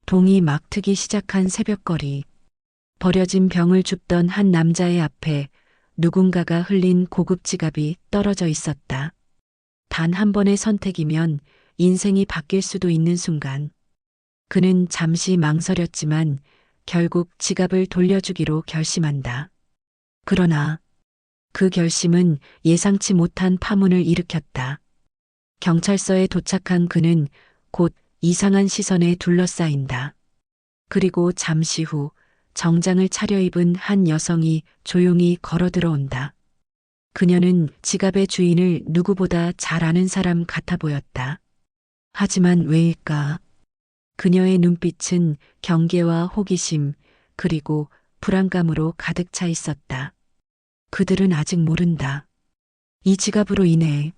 동이 막 트기 시작한 새벽거리. 버려진 병을 줍던 한 남자의 앞에 누군가가 흘린 고급 지갑이 떨어져 있었다. 단 한 번의 선택이면 인생이 바뀔 수도 있는 순간. 그는 잠시 망설였지만 결국 지갑을 돌려주기로 결심한다. 그러나 그 결심은 예상치 못한 파문을 일으켰다. 경찰서에 도착한 그는 곧 이상한 시선에 둘러싸인다. 그리고 잠시 후 정장을 차려입은 한 여성이 조용히 걸어 들어온다. 그녀는 지갑의 주인을 누구보다 잘 아는 사람 같아 보였다. 하지만 왜일까? 그녀의 눈빛은 경계와 호기심, 그리고 불안감으로 가득 차 있었다. 그들은 아직 모른다. 이 지갑으로 인해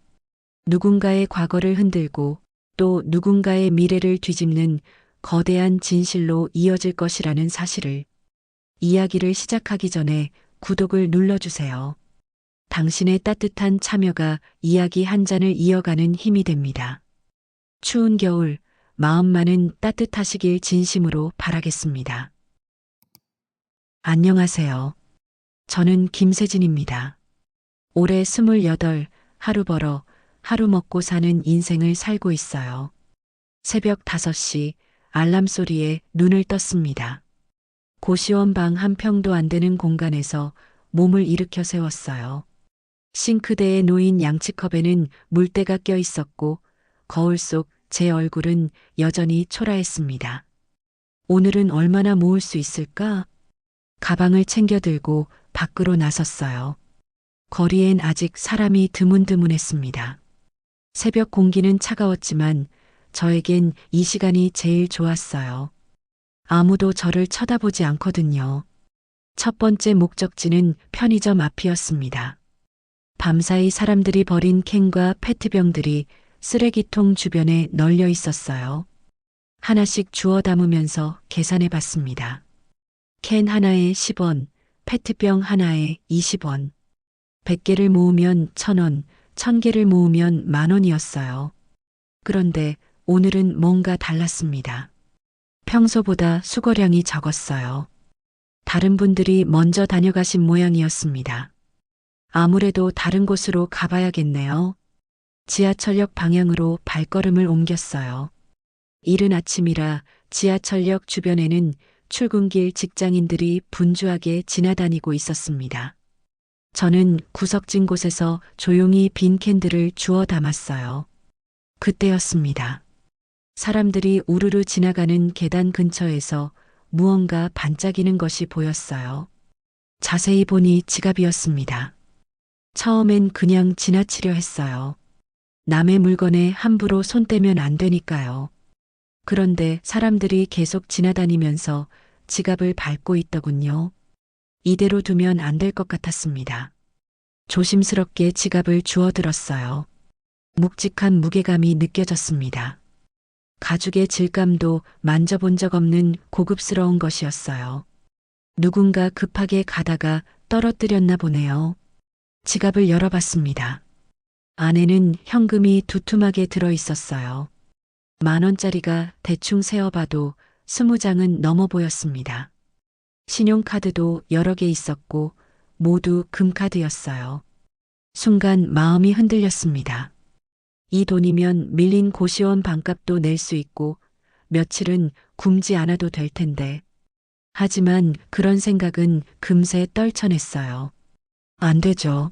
누군가의 과거를 흔들고 또 누군가의 미래를 뒤집는 거대한 진실로 이어질 것이라는 사실을. 이야기를 시작하기 전에 구독을 눌러주세요. 당신의 따뜻한 참여가 이야기 한 잔을 이어가는 힘이 됩니다. 추운 겨울, 마음만은 따뜻하시길 진심으로 바라겠습니다. 안녕하세요. 저는 김세진입니다. 올해 28, 하루 벌어 하루 먹고 사는 인생을 살고 있어요. 새벽 5시 알람 소리에 눈을 떴습니다. 고시원 방 한 평도 안 되는 공간에서 몸을 일으켜 세웠어요. 싱크대에 놓인 양치컵에는 물때가 껴 있었고 거울 속 제 얼굴은 여전히 초라했습니다. 오늘은 얼마나 모을 수 있을까? 가방을 챙겨 들고 밖으로 나섰어요. 거리엔 아직 사람이 드문드문했습니다. 새벽 공기는 차가웠지만 저에겐 이 시간이 제일 좋았어요. 아무도 저를 쳐다보지 않거든요. 첫 번째 목적지는 편의점 앞이었습니다. 밤사이 사람들이 버린 캔과 페트병들이 쓰레기통 주변에 널려 있었어요. 하나씩 주워 담으면서 계산해 봤습니다. 캔 하나에 10원, 페트병 하나에 20원. 100개를 모으면 1,000원, 1,000개를 모으면 10,000원이었어요. 그런데 오늘은 뭔가 달랐습니다. 평소보다 수거량이 적었어요. 다른 분들이 먼저 다녀가신 모양이었습니다. 아무래도 다른 곳으로 가봐야겠네요. 지하철역 방향으로 발걸음을 옮겼어요. 이른 아침이라 지하철역 주변에는 출근길 직장인들이 분주하게 지나다니고 있었습니다. 저는 구석진 곳에서 조용히 빈 캔들을 주워 담았어요. 그때였습니다. 사람들이 우르르 지나가는 계단 근처에서 무언가 반짝이는 것이 보였어요. 자세히 보니 지갑이었습니다. 처음엔 그냥 지나치려 했어요. 남의 물건에 함부로 손 떼면 안 되니까요. 그런데 사람들이 계속 지나다니면서 지갑을 밟고 있더군요. 이대로 두면 안 될 것 같았습니다. 조심스럽게 지갑을 주워들었어요. 묵직한 무게감이 느껴졌습니다. 가죽의 질감도 만져본 적 없는 고급스러운 것이었어요. 누군가 급하게 가다가 떨어뜨렸나 보네요. 지갑을 열어봤습니다. 안에는 현금이 두툼하게 들어 있었어요. 10,000원짜리가 대충 세어봐도 20장은 넘어 보였습니다. 신용카드도 여러 개 있었고 모두 금카드였어요. 순간 마음이 흔들렸습니다. 이 돈이면 밀린 고시원 방값도 낼 수 있고 며칠은 굶지 않아도 될 텐데. 하지만 그런 생각은 금세 떨쳐냈어요. 안 되죠.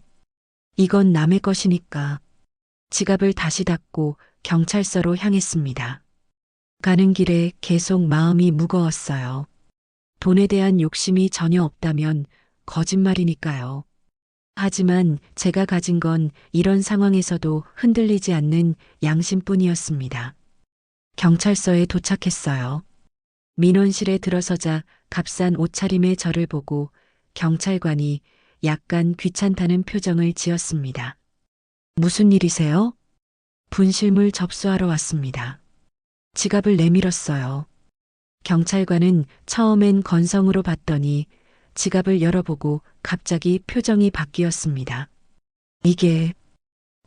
이건 남의 것이니까. 지갑을 다시 닫고 경찰서로 향했습니다. 가는 길에 계속 마음이 무거웠어요. 돈에 대한 욕심이 전혀 없다면 거짓말이니까요. 하지만 제가 가진 건 이런 상황에서도 흔들리지 않는 양심뿐이었습니다. 경찰서에 도착했어요. 민원실에 들어서자 값싼 옷차림의 저를 보고 경찰관이 약간 귀찮다는 표정을 지었습니다. 무슨 일이세요? 분실물 접수하러 왔습니다. 지갑을 내밀었어요. 경찰관은 처음엔 건성으로 봤더니 지갑을 열어보고 갑자기 표정이 바뀌었습니다. 이게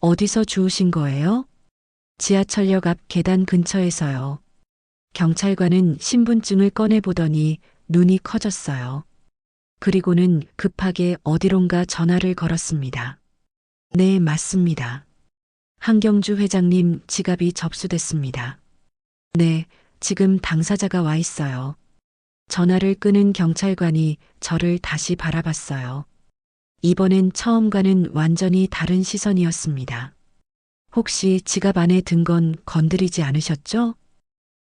어디서 주우신 거예요? 지하철역 앞 계단 근처에서요. 경찰관은 신분증을 꺼내보더니 눈이 커졌어요. 그리고는 급하게 어디론가 전화를 걸었습니다. 네, 맞습니다. 한경주 회장님 지갑이 접수됐습니다. 네, 지금 당사자가 와 있어요. 전화를 끊은 경찰관이 저를 다시 바라봤어요. 이번엔 처음과는 완전히 다른 시선이었습니다. 혹시 지갑 안에 든 건 건드리지 않으셨죠?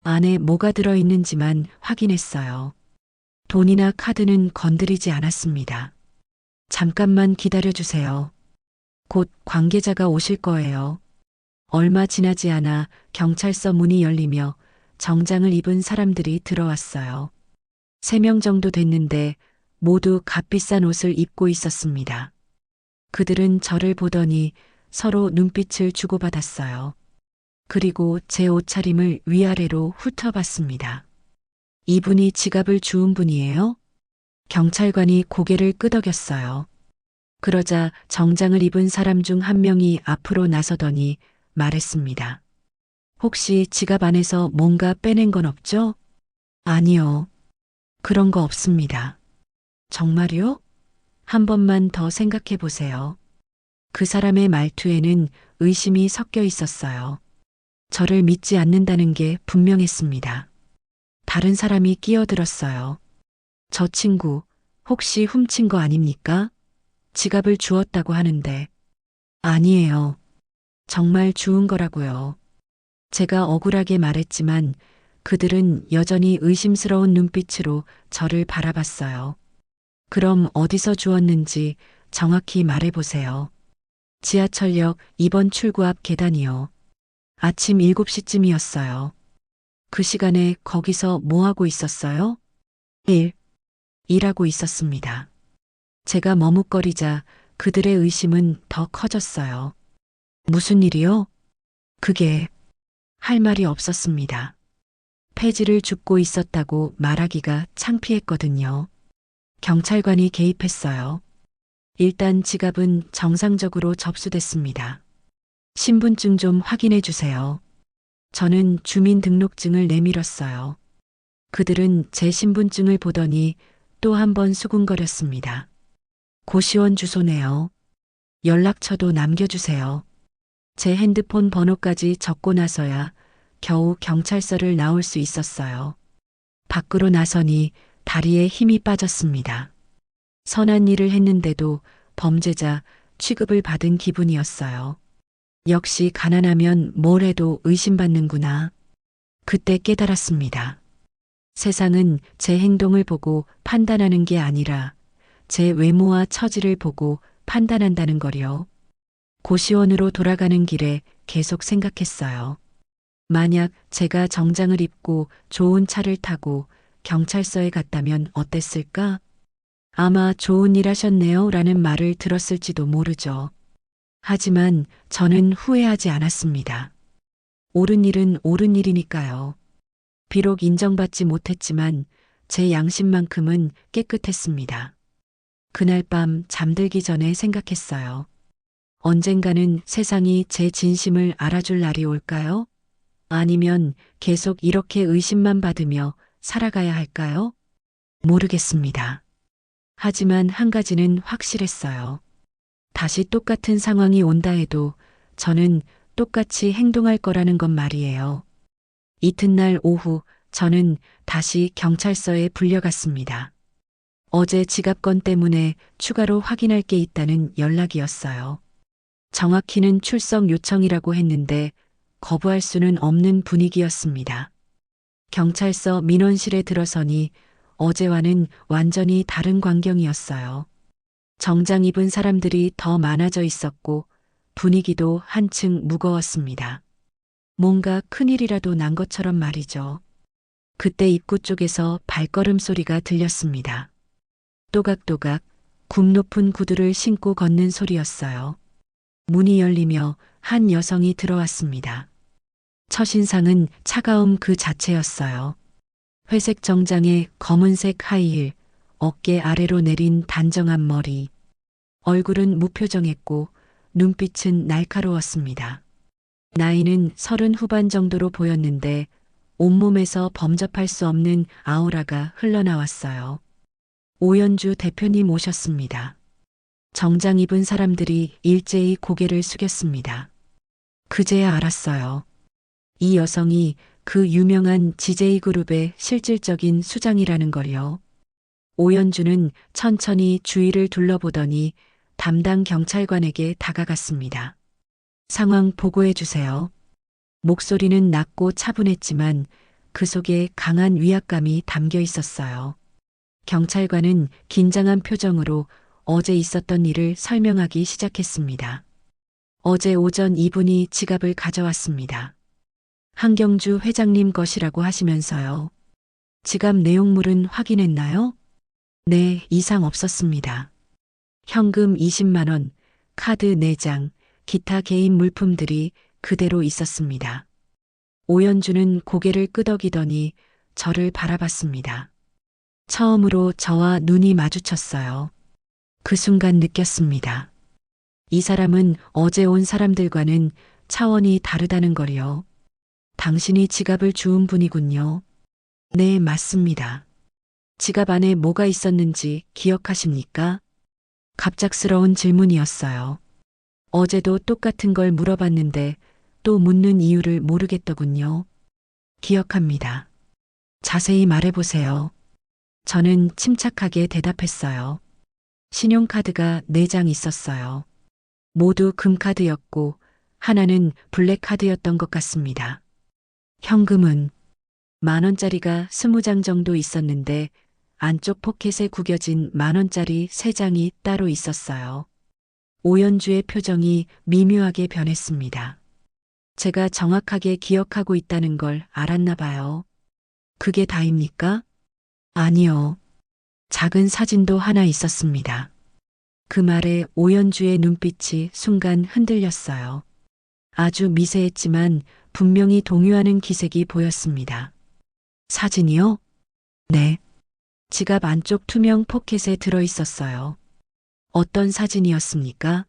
안에 뭐가 들어있는지만 확인했어요. 돈이나 카드는 건드리지 않았습니다. 잠깐만 기다려주세요. 곧 관계자가 오실 거예요. 얼마 지나지 않아 경찰서 문이 열리며 정장을 입은 사람들이 들어왔어요. 3명 정도 됐는데 모두 값비싼 옷을 입고 있었습니다. 그들은 저를 보더니 서로 눈빛을 주고받았어요. 그리고 제 옷차림을 위아래로 훑어봤습니다. 이분이 지갑을 주운 분이에요? 경찰관이 고개를 끄덕였어요. 그러자 정장을 입은 사람 중 한 명이 앞으로 나서더니 말했습니다. 혹시 지갑 안에서 뭔가 빼낸 건 없죠? 아니요. 그런 거 없습니다. 정말요? 한 번만 더 생각해 보세요. 그 사람의 말투에는 의심이 섞여 있었어요. 저를 믿지 않는다는 게 분명했습니다. 다른 사람이 끼어들었어요. 저 친구, 혹시 훔친 거 아닙니까? 지갑을 주었다고 하는데. 아니에요. 정말 주운 거라고요. 제가 억울하게 말했지만 그들은 여전히 의심스러운 눈빛으로 저를 바라봤어요. 그럼 어디서 주었는지 정확히 말해보세요. 지하철역 2번 출구 앞 계단이요. 아침 7시쯤이었어요. 그 시간에 거기서 뭐 하고 있었어요? 일하고 있었습니다. 제가 머뭇거리자 그들의 의심은 더 커졌어요. 무슨 일이요? 그게 할 말이 없었습니다. 폐지를 줍고 있었다고 말하기가 창피했거든요. 경찰관이 개입했어요. 일단 지갑은 정상적으로 접수됐습니다. 신분증 좀 확인해 주세요. 저는 주민등록증을 내밀었어요. 그들은 제 신분증을 보더니 또 한 번 수군거렸습니다. 고시원 주소네요. 연락처도 남겨주세요. 제 핸드폰 번호까지 적고 나서야 겨우 경찰서를 나올 수 있었어요. 밖으로 나서니 다리에 힘이 빠졌습니다. 선한 일을 했는데도 범죄자 취급을 받은 기분이었어요. 역시 가난하면 뭘 해도 의심받는구나. 그때 깨달았습니다. 세상은 제 행동을 보고 판단하는 게 아니라 제 외모와 처지를 보고 판단한다는 거요. 고시원으로 돌아가는 길에 계속 생각했어요. 만약 제가 정장을 입고 좋은 차를 타고 경찰서에 갔다면 어땠을까? 아마 좋은 일 하셨네요 라는 말을 들었을지도 모르죠. 하지만 저는 후회하지 않았습니다. 옳은 일은 옳은 일이니까요. 비록 인정받지 못했지만 제 양심만큼은 깨끗했습니다. 그날 밤 잠들기 전에 생각했어요. 언젠가는 세상이 제 진심을 알아줄 날이 올까요? 아니면 계속 이렇게 의심만 받으며 살아가야 할까요? 모르겠습니다. 하지만 한 가지는 확실했어요. 다시 똑같은 상황이 온다 해도 저는 똑같이 행동할 거라는 건 말이에요. 이튿날 오후 저는 다시 경찰서에 불려갔습니다. 어제 지갑건 때문에 추가로 확인할 게 있다는 연락이었어요. 정확히는 출석 요청이라고 했는데 거부할 수는 없는 분위기였습니다. 경찰서 민원실에 들어서니 어제와는 완전히 다른 광경이었어요. 정장 입은 사람들이 더 많아져 있었고 분위기도 한층 무거웠습니다. 뭔가 큰일이라도 난 것처럼 말이죠. 그때 입구 쪽에서 발걸음 소리가 들렸습니다. 또각또각 굽 높은 구두를 신고 걷는 소리였어요. 문이 열리며 한 여성이 들어왔습니다. 첫인상은 차가움 그 자체였어요. 회색 정장에 검은색 하이힐, 어깨 아래로 내린 단정한 머리. 얼굴은 무표정했고 눈빛은 날카로웠습니다. 나이는 30 후반 정도로 보였는데 온몸에서 범접할 수 없는 아우라가 흘러나왔어요. 오연주 대표님 오셨습니다. 정장 입은 사람들이 일제히 고개를 숙였습니다. 그제야 알았어요. 이 여성이 그 유명한 GJ그룹의 실질적인 수장이라는 걸요. 오연주는 천천히 주위를 둘러보더니 담당 경찰관에게 다가갔습니다. 상황 보고해 주세요. 목소리는 낮고 차분했지만 그 속에 강한 위압감이 담겨 있었어요. 경찰관은 긴장한 표정으로 어제 있었던 일을 설명하기 시작했습니다. 어제 오전 이분이 지갑을 가져왔습니다. 한경주 회장님 것이라고 하시면서요. 지갑 내용물은 확인했나요? 네, 이상 없었습니다. 현금 20만 원, 카드 4장, 기타 개인 물품들이 그대로 있었습니다. 오연주는 고개를 끄덕이더니 저를 바라봤습니다. 처음으로 저와 눈이 마주쳤어요. 그 순간 느꼈습니다. 이 사람은 어제 온 사람들과는 차원이 다르다는 걸요. 당신이 지갑을 주운 분이군요. 네, 맞습니다. 지갑 안에 뭐가 있었는지 기억하십니까? 갑작스러운 질문이었어요. 어제도 똑같은 걸 물어봤는데 또 묻는 이유를 모르겠더군요. 기억합니다. 자세히 말해보세요. 저는 침착하게 대답했어요. 신용카드가 4장 있었어요. 모두 금카드였고 하나는 블랙카드였던 것 같습니다. 현금은 10,000원짜리가 20장 정도 있었는데 안쪽 포켓에 구겨진 10,000원짜리 3장이 따로 있었어요. 오연주의 표정이 미묘하게 변했습니다. 제가 정확하게 기억하고 있다는 걸 알았나 봐요. 그게 다입니까? 아니요. 작은 사진도 하나 있었습니다. 그 말에 오연주의 눈빛이 순간 흔들렸어요. 아주 미세했지만 분명히 동요하는 기색이 보였습니다. 사진이요? 네. 지갑 안쪽 투명 포켓에 들어 있었어요. 어떤 사진이었습니까?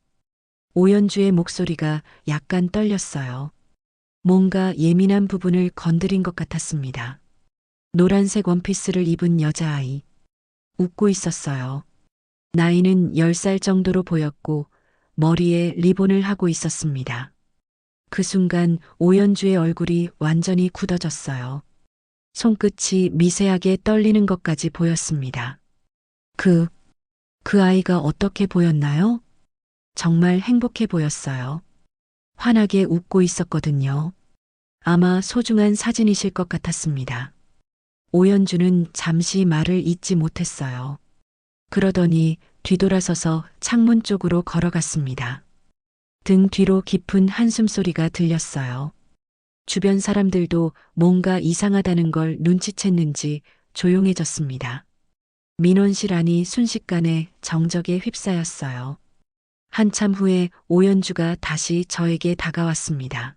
오연주의 목소리가 약간 떨렸어요. 뭔가 예민한 부분을 건드린 것 같았습니다. 노란색 원피스를 입은 여자아이. 웃고 있었어요. 나이는 10살 정도로 보였고 머리에 리본을 하고 있었습니다. 그 순간 오연주의 얼굴이 완전히 굳어졌어요. 손끝이 미세하게 떨리는 것까지 보였습니다. 그 아이가 어떻게 보였나요? 정말 행복해 보였어요. 환하게 웃고 있었거든요. 아마 소중한 사진이실 것 같았습니다. 오연주는 잠시 말을 잇지 못했어요. 그러더니 뒤돌아서서 창문 쪽으로 걸어갔습니다. 등 뒤로 깊은 한숨 소리가 들렸어요. 주변 사람들도 뭔가 이상하다는 걸 눈치챘는지 조용해졌습니다. 민원실 안이 순식간에 정적에 휩싸였어요. 한참 후에 오연주가 다시 저에게 다가왔습니다.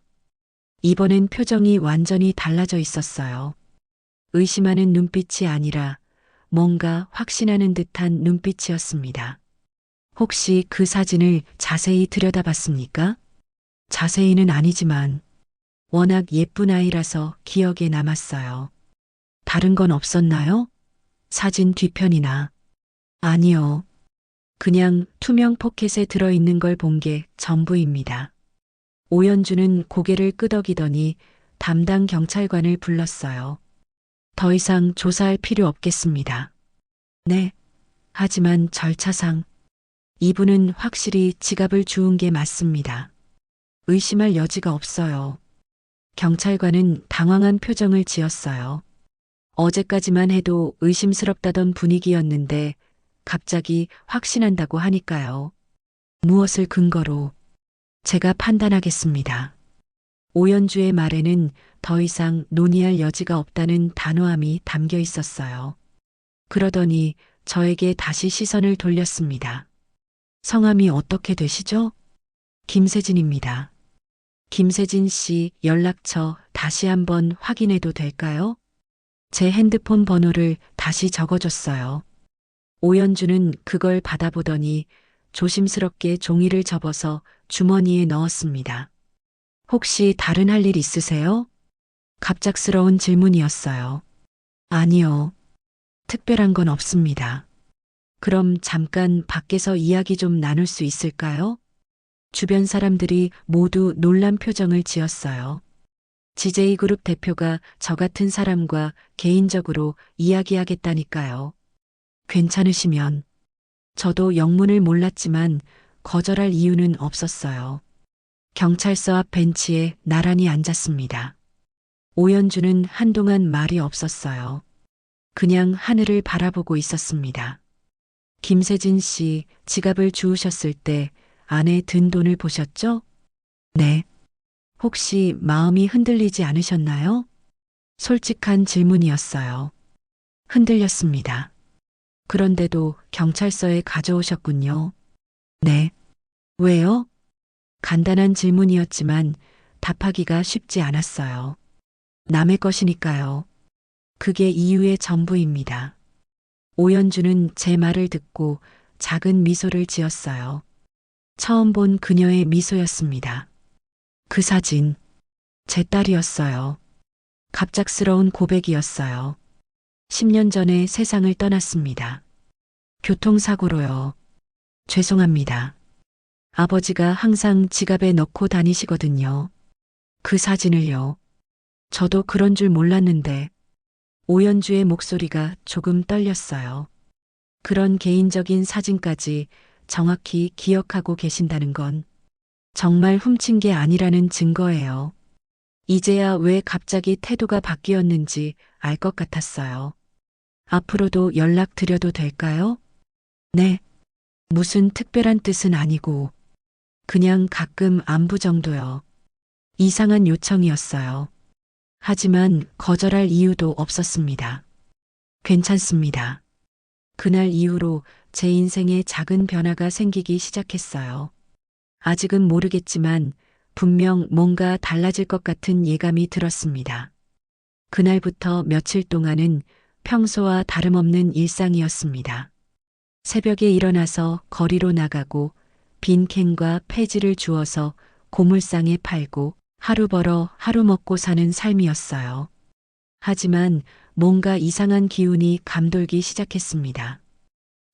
이번엔 표정이 완전히 달라져 있었어요. 의심하는 눈빛이 아니라 뭔가 확신하는 듯한 눈빛이었습니다. 혹시 그 사진을 자세히 들여다봤습니까? 자세히는 아니지만 워낙 예쁜 아이라서 기억에 남았어요. 다른 건 없었나요? 사진 뒤편이나. 아니요. 그냥 투명 포켓에 들어있는 걸 본 게 전부입니다. 오연주는 고개를 끄덕이더니 담당 경찰관을 불렀어요. 더 이상 조사할 필요 없겠습니다. 네. 하지만 절차상 이분은 확실히 지갑을 주운 게 맞습니다. 의심할 여지가 없어요. 경찰관은 당황한 표정을 지었어요. 어제까지만 해도 의심스럽다던 분위기였는데 갑자기 확신한다고 하니까요. 무엇을 근거로? 제가 판단하겠습니다. 오연주의 말에는 더 이상 논의할 여지가 없다는 단호함이 담겨 있었어요. 그러더니 저에게 다시 시선을 돌렸습니다. 성함이 어떻게 되시죠? 김세진입니다. 김세진 씨 연락처 다시 한번 확인해도 될까요? 제 핸드폰 번호를 다시 적어줬어요. 오연주는 그걸 받아보더니 조심스럽게 종이를 접어서 주머니에 넣었습니다. 혹시 다른 할 일 있으세요? 갑작스러운 질문이었어요. 아니요. 특별한 건 없습니다. 그럼 잠깐 밖에서 이야기 좀 나눌 수 있을까요? 주변 사람들이 모두 놀란 표정을 지었어요. GJ그룹 대표가 저 같은 사람과 개인적으로 이야기하겠다니까요. 괜찮으시면. 저도 영문을 몰랐지만 거절할 이유는 없었어요. 경찰서 앞 벤치에 나란히 앉았습니다. 오연주는 한동안 말이 없었어요. 그냥 하늘을 바라보고 있었습니다. 김세진 씨 지갑을 주우셨을 때 안에 든 돈을 보셨죠? 네. 혹시 마음이 흔들리지 않으셨나요? 솔직한 질문이었어요. 흔들렸습니다. 그런데도 경찰서에 가져오셨군요. 네. 왜요? 간단한 질문이었지만 답하기가 쉽지 않았어요. 남의 것이니까요. 그게 이유의 전부입니다. 오연주는 제 말을 듣고 작은 미소를 지었어요. 처음 본 그녀의 미소였습니다. 그 사진, 제 딸이었어요. 갑작스러운 고백이었어요. 10년 전에 세상을 떠났습니다. 교통사고로요. 죄송합니다. 아버지가 항상 지갑에 넣고 다니시거든요. 그 사진을요. 저도 그런 줄 몰랐는데 오연주의 목소리가 조금 떨렸어요. 그런 개인적인 사진까지 정확히 기억하고 계신다는 건 정말 훔친 게 아니라는 증거예요. 이제야 왜 갑자기 태도가 바뀌었는지 알 것 같았어요. 앞으로도 연락 드려도 될까요? 네. 무슨 특별한 뜻은 아니고 그냥 가끔 안부 정도요. 이상한 요청이었어요. 하지만 거절할 이유도 없었습니다. 괜찮습니다. 그날 이후로 제 인생에 작은 변화가 생기기 시작했어요. 아직은 모르겠지만 분명 뭔가 달라질 것 같은 예감이 들었습니다. 그날부터 며칠 동안은 평소와 다름없는 일상이었습니다. 새벽에 일어나서 거리로 나가고 빈 캔과 폐지를 주워서 고물상에 팔고 하루 벌어 하루 먹고 사는 삶이었어요. 하지만 뭔가 이상한 기운이 감돌기 시작했습니다.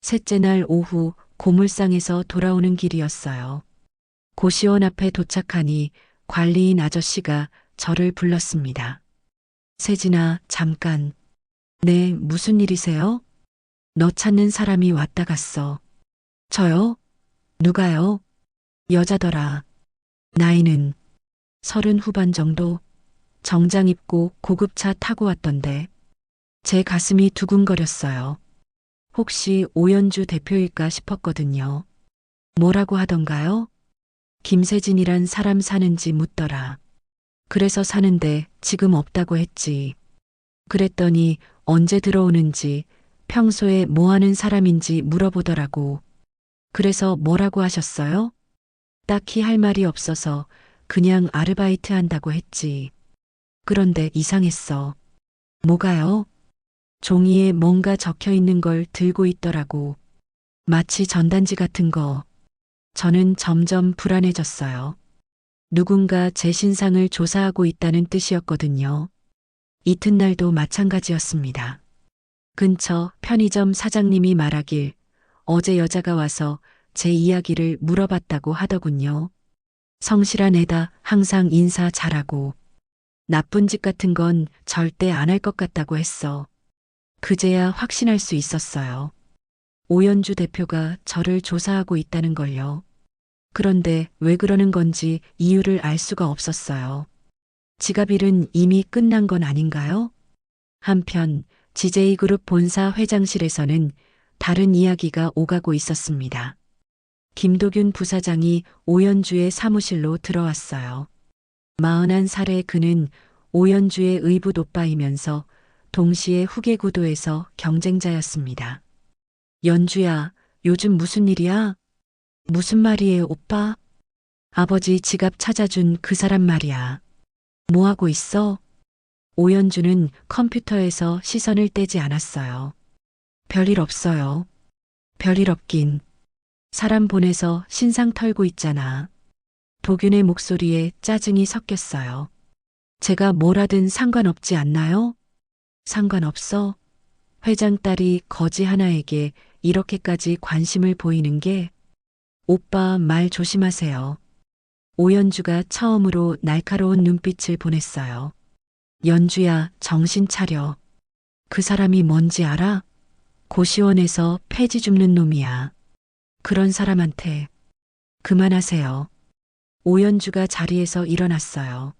셋째 날 오후 고물상에서 돌아오는 길이었어요. 고시원 앞에 도착하니 관리인 아저씨가 저를 불렀습니다. 세진아, 잠깐. 네, 무슨 일이세요? 너 찾는 사람이 왔다 갔어. 저요? 누가요? 여자더라. 나이는 30 후반 정도? 정장 입고 고급차 타고 왔던데. 제 가슴이 두근거렸어요. 혹시 오연주 대표일까 싶었거든요. 뭐라고 하던가요? 김세진이란 사람 사는지 묻더라. 그래서 사는데 지금 없다고 했지. 그랬더니 언제 들어오는지 평소에 뭐 하는 사람인지 물어보더라고. 그래서 뭐라고 하셨어요? 딱히 할 말이 없어서 그냥 아르바이트 한다고 했지. 그런데 이상했어. 뭐가요? 종이에 뭔가 적혀 있는 걸 들고 있더라고. 마치 전단지 같은 거. 저는 점점 불안해졌어요. 누군가 제 신상을 조사하고 있다는 뜻이었거든요. 이튿날도 마찬가지였습니다. 근처 편의점 사장님이 말하길 어제 여자가 와서 제 이야기를 물어봤다고 하더군요. 성실한 애다, 항상 인사 잘하고 나쁜 짓 같은 건 절대 안 할 것 같다고 했어. 그제야 확신할 수 있었어요. 오연주 대표가 저를 조사하고 있다는 걸요. 그런데 왜 그러는 건지 이유를 알 수가 없었어요. 지갑 일은 이미 끝난 건 아닌가요? 한편 GJ그룹 본사 회장실에서는 다른 이야기가 오가고 있었습니다. 김도균 부사장이 오연주의 사무실로 들어왔어요. 41살의 그는 오연주의 의붓 오빠이면서 동시에 후계 구도에서 경쟁자였습니다. 연주야, 요즘 무슨 일이야? 무슨 말이에요, 오빠? 아버지 지갑 찾아준 그 사람 말이야. 뭐 하고 있어? 오연주는 컴퓨터에서 시선을 떼지 않았어요. 별일 없어요. 별일 없긴. 사람 보내서 신상 털고 있잖아. 도균의 목소리에 짜증이 섞였어요. 제가 뭘 하든 상관없지 않나요? 상관없어? 회장 딸이 거지 하나에게 이렇게까지 관심을 보이는 게 오빠 말 조심하세요. 오연주가 처음으로 날카로운 눈빛을 보냈어요. 연주야, 정신 차려. 그 사람이 뭔지 알아? 고시원에서 폐지 줍는 놈이야. 그런 사람한테 그만하세요. 오연주가 자리에서 일어났어요.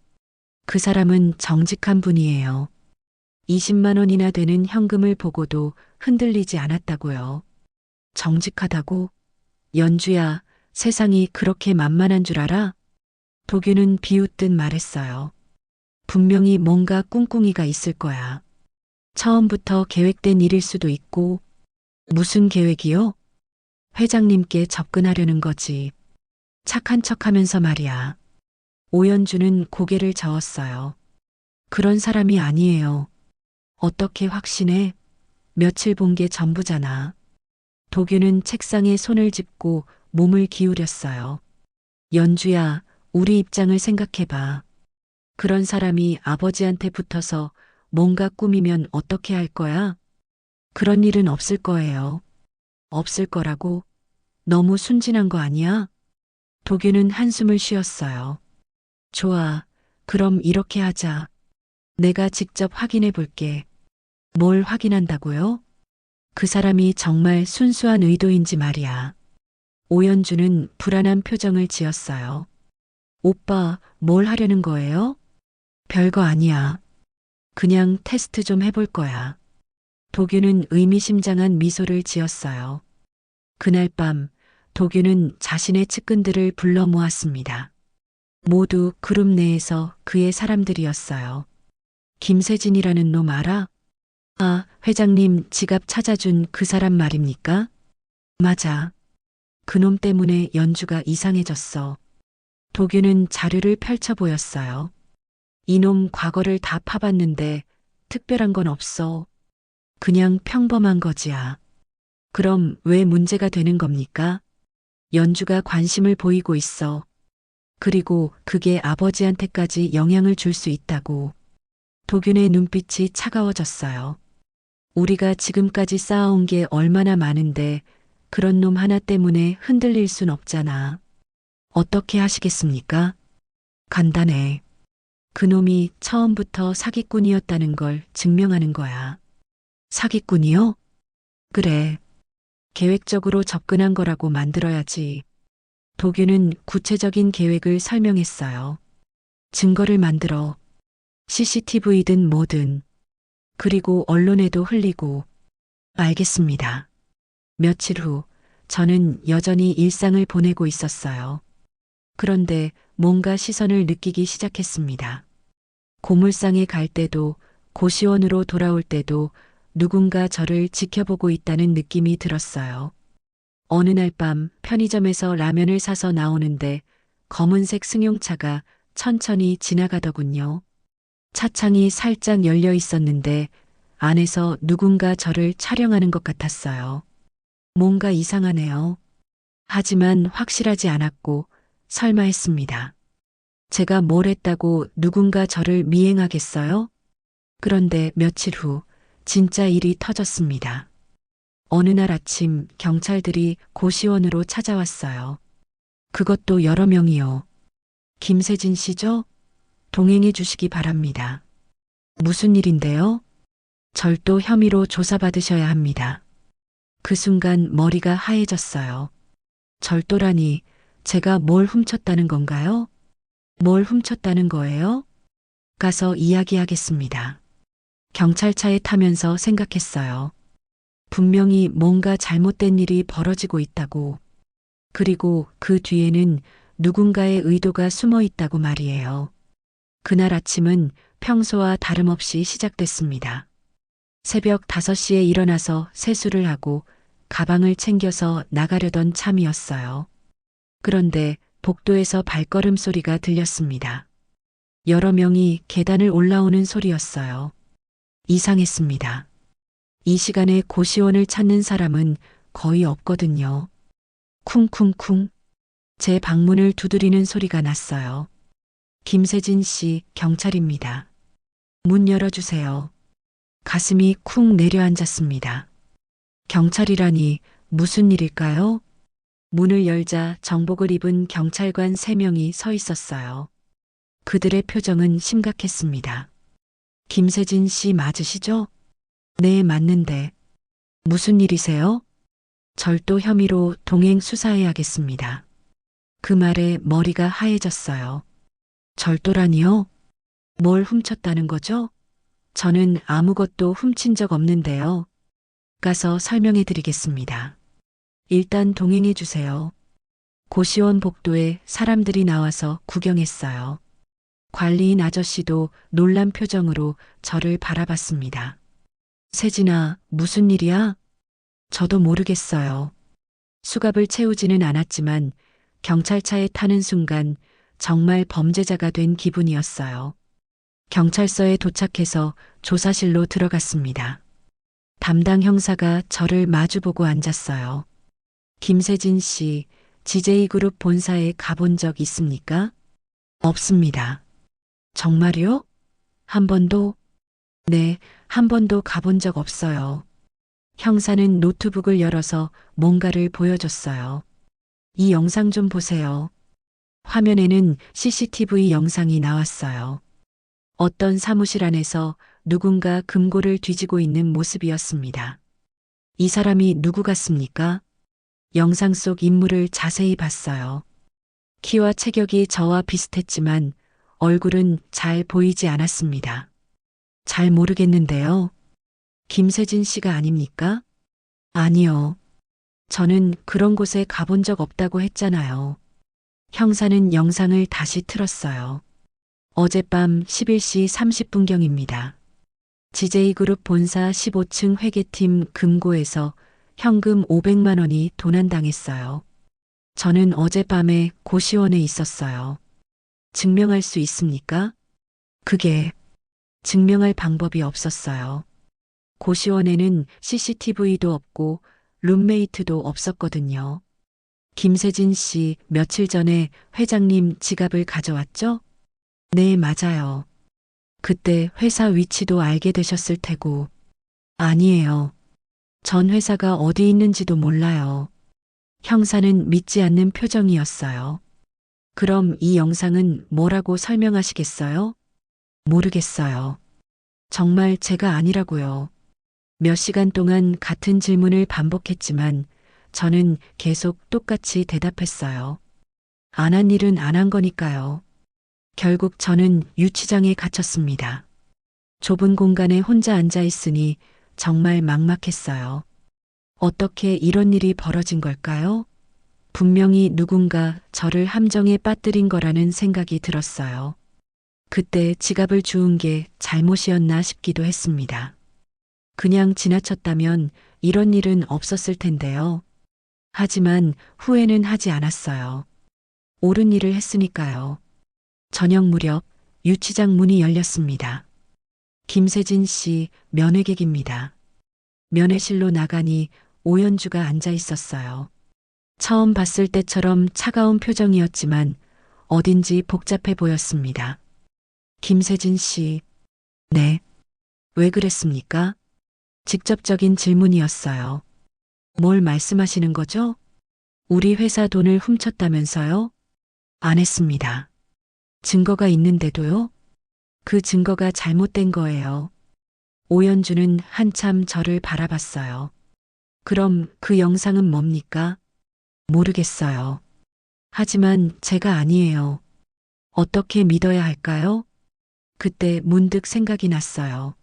그 사람은 정직한 분이에요. 20만 원이나 되는 현금을 보고도 흔들리지 않았다고요. 정직하다고? 연주야, 세상이 그렇게 만만한 줄 알아? 도규는 비웃듯 말했어요. 분명히 뭔가 꿍꿍이가 있을 거야. 처음부터 계획된 일일 수도 있고. 무슨 계획이요? 회장님께 접근하려는 거지. 착한 척 하면서 말이야. 오연주는 고개를 저었어요. 그런 사람이 아니에요. 어떻게 확신해? 며칠 본 게 전부잖아. 도규는 책상에 손을 짚고 몸을 기울였어요. 연주야, 우리 입장을 생각해봐. 그런 사람이 아버지한테 붙어서 뭔가 꾸미면 어떻게 할 거야? 그런 일은 없을 거예요. 없을 거라고? 너무 순진한 거 아니야? 도규는 한숨을 쉬었어요. 좋아. 그럼 이렇게 하자. 내가 직접 확인해 볼게. 뭘 확인한다고요? 그 사람이 정말 순수한 의도인지 말이야. 오연주는 불안한 표정을 지었어요. 오빠, 뭘 하려는 거예요? 별거 아니야. 그냥 테스트 좀 해볼 거야. 도규는 의미심장한 미소를 지었어요. 그날 밤 도규는 자신의 측근들을 불러 모았습니다. 모두 그룹 내에서 그의 사람들이었어요. 김세진이라는 놈 알아? 아, 회장님 지갑 찾아준 그 사람 말입니까? 맞아. 그놈 때문에 연주가 이상해졌어. 도규는 자료를 펼쳐 보였어요. 이놈 과거를 다 파봤는데 특별한 건 없어. 그냥 평범한 거지야. 그럼 왜 문제가 되는 겁니까? 연주가 관심을 보이고 있어. 그리고 그게 아버지한테까지 영향을 줄 수 있다고. 도균의 눈빛이 차가워졌어요. 우리가 지금까지 쌓아온 게 얼마나 많은데 그런 놈 하나 때문에 흔들릴 순 없잖아. 어떻게 하시겠습니까? 간단해. 그놈이 처음부터 사기꾼이었다는 걸 증명하는 거야. 사기꾼이요? 그래. 계획적으로 접근한 거라고 만들어야지. 도규는 구체적인 계획을 설명했어요. 증거를 만들어. CCTV든 뭐든. 그리고 언론에도 흘리고. 알겠습니다. 며칠 후 저는 여전히 일상을 보내고 있었어요. 그런데 뭔가 시선을 느끼기 시작했습니다. 고물상에 갈 때도 고시원으로 돌아올 때도 누군가 저를 지켜보고 있다는 느낌이 들었어요. 어느 날 밤 편의점에서 라면을 사서 나오는데 검은색 승용차가 천천히 지나가더군요. 차창이 살짝 열려 있었는데 안에서 누군가 저를 촬영하는 것 같았어요. 뭔가 이상하네요. 하지만 확실하지 않았고 설마 했습니다. 제가 뭘 했다고 누군가 저를 미행하겠어요? 그런데 며칠 후 진짜 일이 터졌습니다. 어느 날 아침 경찰들이 고시원으로 찾아왔어요. 그것도 여러 명이요. 김세진 씨죠? 동행해 주시기 바랍니다. 무슨 일인데요? 절도 혐의로 조사받으셔야 합니다. 그 순간 머리가 하얘졌어요. 절도라니 제가 뭘 훔쳤다는 건가요? 뭘 훔쳤다는 거예요? 가서 이야기하겠습니다. 경찰차에 타면서 생각했어요. 분명히 뭔가 잘못된 일이 벌어지고 있다고. 그리고 그 뒤에는 누군가의 의도가 숨어 있다고 말이에요. 그날 아침은 평소와 다름없이 시작됐습니다. 새벽 5시에 일어나서 세수를 하고 가방을 챙겨서 나가려던 참이었어요. 그런데 복도에서 발걸음 소리가 들렸습니다. 여러 명이 계단을 올라오는 소리였어요. 이상했습니다. 이 시간에 고시원을 찾는 사람은 거의 없거든요. 쿵쿵쿵. 제 방문을 두드리는 소리가 났어요. 김세진 씨, 경찰입니다. 문 열어주세요. 가슴이 쿵 내려앉았습니다. 경찰이라니 무슨 일일까요? 문을 열자 정복을 입은 경찰관 3명이 서 있었어요. 그들의 표정은 심각했습니다. 김세진 씨 맞으시죠? 네, 맞는데. 무슨 일이세요? 절도 혐의로 동행 수사해야겠습니다. 그 말에 머리가 하얘졌어요. 절도라니요? 뭘 훔쳤다는 거죠? 저는 아무것도 훔친 적 없는데요. 가서 설명해 드리겠습니다. 일단 동행해 주세요. 고시원 복도에 사람들이 나와서 구경했어요. 관리인 아저씨도 놀란 표정으로 저를 바라봤습니다. 세진아, 무슨 일이야? 저도 모르겠어요. 수갑을 채우지는 않았지만 경찰차에 타는 순간 정말 범죄자가 된 기분이었어요. 경찰서에 도착해서 조사실로 들어갔습니다. 담당 형사가 저를 마주보고 앉았어요. 김세진 씨, GJ그룹 본사에 가본 적 있습니까? 없습니다. 정말요? 한 번도? 네, 한 번도 가본 적 없어요. 형사는 노트북을 열어서 뭔가를 보여줬어요. 이 영상 좀 보세요. 화면에는 CCTV 영상이 나왔어요. 어떤 사무실 안에서 누군가 금고를 뒤지고 있는 모습이었습니다. 이 사람이 누구 같습니까? 영상 속 인물을 자세히 봤어요. 키와 체격이 저와 비슷했지만 얼굴은 잘 보이지 않았습니다. 잘 모르겠는데요. 김세진 씨가 아닙니까? 아니요. 저는 그런 곳에 가본 적 없다고 했잖아요. 형사는 영상을 다시 틀었어요. 어젯밤 11시 30분경입니다. GJ그룹 본사 15층 회계팀 금고에서 현금 500만 원이 도난당했어요. 저는 어젯밤에 고시원에 있었어요. 증명할 수 있습니까? 그게 증명할 방법이 없었어요. 고시원에는 CCTV도 없고 룸메이트도 없었거든요. 김세진 씨 며칠 전에 회장님 지갑을 가져왔죠? 네, 맞아요. 그때 회사 위치도 알게 되셨을 테고. 아니에요. 전 회사가 어디 있는지도 몰라요. 형사는 믿지 않는 표정이었어요. 그럼 이 영상은 뭐라고 설명하시겠어요? 모르겠어요. 정말 제가 아니라고요. 몇 시간 동안 같은 질문을 반복했지만 저는 계속 똑같이 대답했어요. 안 한 일은 안 한 거니까요. 결국 저는 유치장에 갇혔습니다. 좁은 공간에 혼자 앉아 있으니 정말 막막했어요. 어떻게 이런 일이 벌어진 걸까요? 분명히 누군가 저를 함정에 빠뜨린 거라는 생각이 들었어요. 그때 지갑을 주운 게 잘못이었나 싶기도 했습니다. 그냥 지나쳤다면 이런 일은 없었을 텐데요. 하지만 후회는 하지 않았어요. 옳은 일을 했으니까요. 저녁 무렵 유치장 문이 열렸습니다. 김세진 씨 면회객입니다. 면회실로 나가니 오연주가 앉아 있었어요. 처음 봤을 때처럼 차가운 표정이었지만 어딘지 복잡해 보였습니다. 김세진 씨, 네. 왜 그랬습니까? 직접적인 질문이었어요. 뭘 말씀하시는 거죠? 우리 회사 돈을 훔쳤다면서요? 안 했습니다. 증거가 있는데도요? 그 증거가 잘못된 거예요. 오연주는 한참 저를 바라봤어요. 그럼 그 영상은 뭡니까? 모르겠어요. 하지만 제가 아니에요. 어떻게 믿어야 할까요? 그때 문득 생각이 났어요.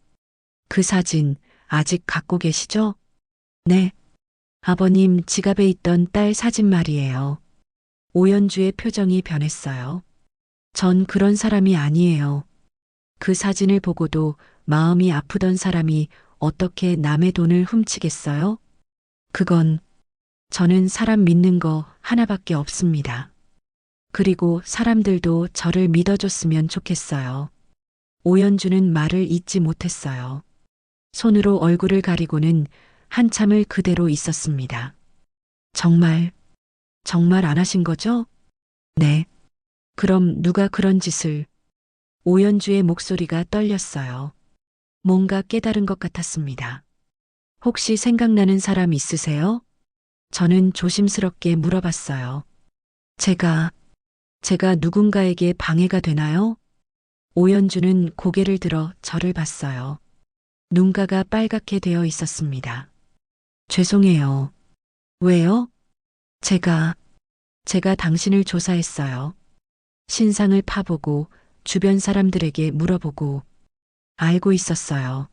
그 사진 아직 갖고 계시죠? 네. 아버님 지갑에 있던 딸 사진 말이에요. 오연주의 표정이 변했어요. 전 그런 사람이 아니에요. 그 사진을 보고도 마음이 아프던 사람이 어떻게 남의 돈을 훔치겠어요? 그건 저는 사람 믿는 거 하나밖에 없습니다. 그리고 사람들도 저를 믿어줬으면 좋겠어요. 오연주는 말을 잇지 못했어요. 손으로 얼굴을 가리고는 한참을 그대로 있었습니다. 정말 안 하신 거죠? 네. 그럼 누가 그런 짓을? 오연주의 목소리가 떨렸어요. 뭔가 깨달은 것 같았습니다. 혹시 생각나는 사람 있으세요? 저는 조심스럽게 물어봤어요. 제가, 제가 누군가에게 방해가 되나요? 오연주는 고개를 들어 저를 봤어요. 눈가가 빨갛게 되어 있었습니다. 죄송해요. 왜요? 제가, 제가 당신을 조사했어요. 신상을 파보고 주변 사람들에게 물어보고 알고 있었어요.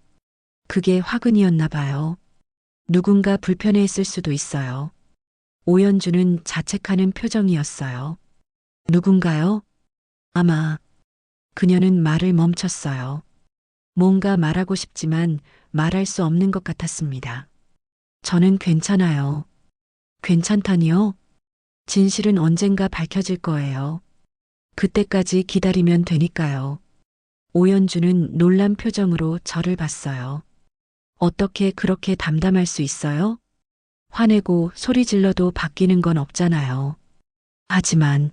그게 화근이었나 봐요. 누군가 불편해했을 수도 있어요. 오연주는 자책하는 표정이었어요. 누군가요? 아마 그녀는 말을 멈췄어요. 뭔가 말하고 싶지만 말할 수 없는 것 같았습니다. 저는 괜찮아요. 괜찮다니요? 진실은 언젠가 밝혀질 거예요. 그때까지 기다리면 되니까요. 오연주는 놀란 표정으로 저를 봤어요. 어떻게 그렇게 담담할 수 있어요? 화내고 소리 질러도 바뀌는 건 없잖아요. 하지만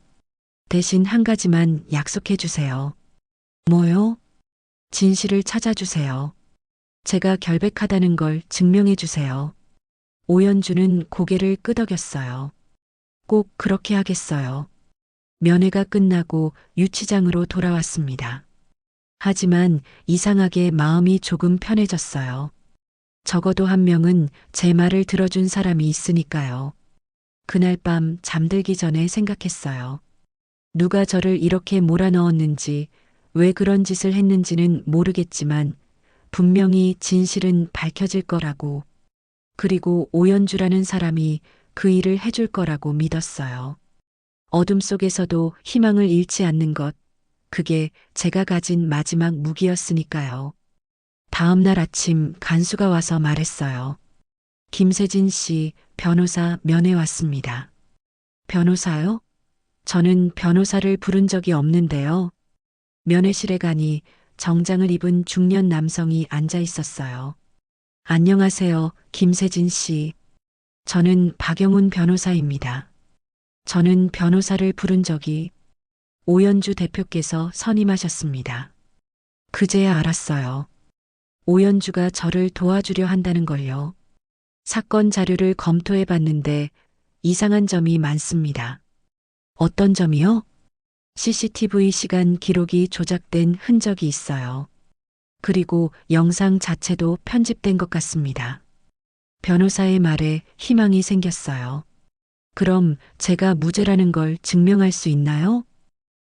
대신 한 가지만 약속해 주세요. 뭐요? 진실을 찾아주세요. 제가 결백하다는 걸 증명해 주세요. 오연주는 고개를 끄덕였어요. 꼭 그렇게 하겠어요. 면회가 끝나고 유치장으로 돌아왔습니다. 하지만 이상하게 마음이 조금 편해졌어요. 적어도 한 명은 제 말을 들어준 사람이 있으니까요. 그날 밤 잠들기 전에 생각했어요. 누가 저를 이렇게 몰아넣었는지, 왜 그런 짓을 했는지는 모르겠지만 분명히 진실은 밝혀질 거라고, 그리고 오연주라는 사람이 그 일을 해줄 거라고 믿었어요. 어둠 속에서도 희망을 잃지 않는 것, 그게 제가 가진 마지막 무기였으니까요. 다음 날 아침 간수가 와서 말했어요. 김세진 씨, 변호사 면회 왔습니다. 변호사요? 저는 변호사를 부른 적이 없는데요. 면회실에 가니 정장을 입은 중년 남성이 앉아 있었어요. 안녕하세요, 김세진 씨. 저는 박영훈 변호사입니다. 저는 변호사를 부른 적이 오연주 대표께서 선임하셨습니다. 그제야 알았어요. 오연주가 저를 도와주려 한다는 걸요. 사건 자료를 검토해 봤는데 이상한 점이 많습니다. 어떤 점이요? CCTV 시간 기록이 조작된 흔적이 있어요. 그리고 영상 자체도 편집된 것 같습니다. 변호사의 말에 희망이 생겼어요. 그럼 제가 무죄라는 걸 증명할 수 있나요?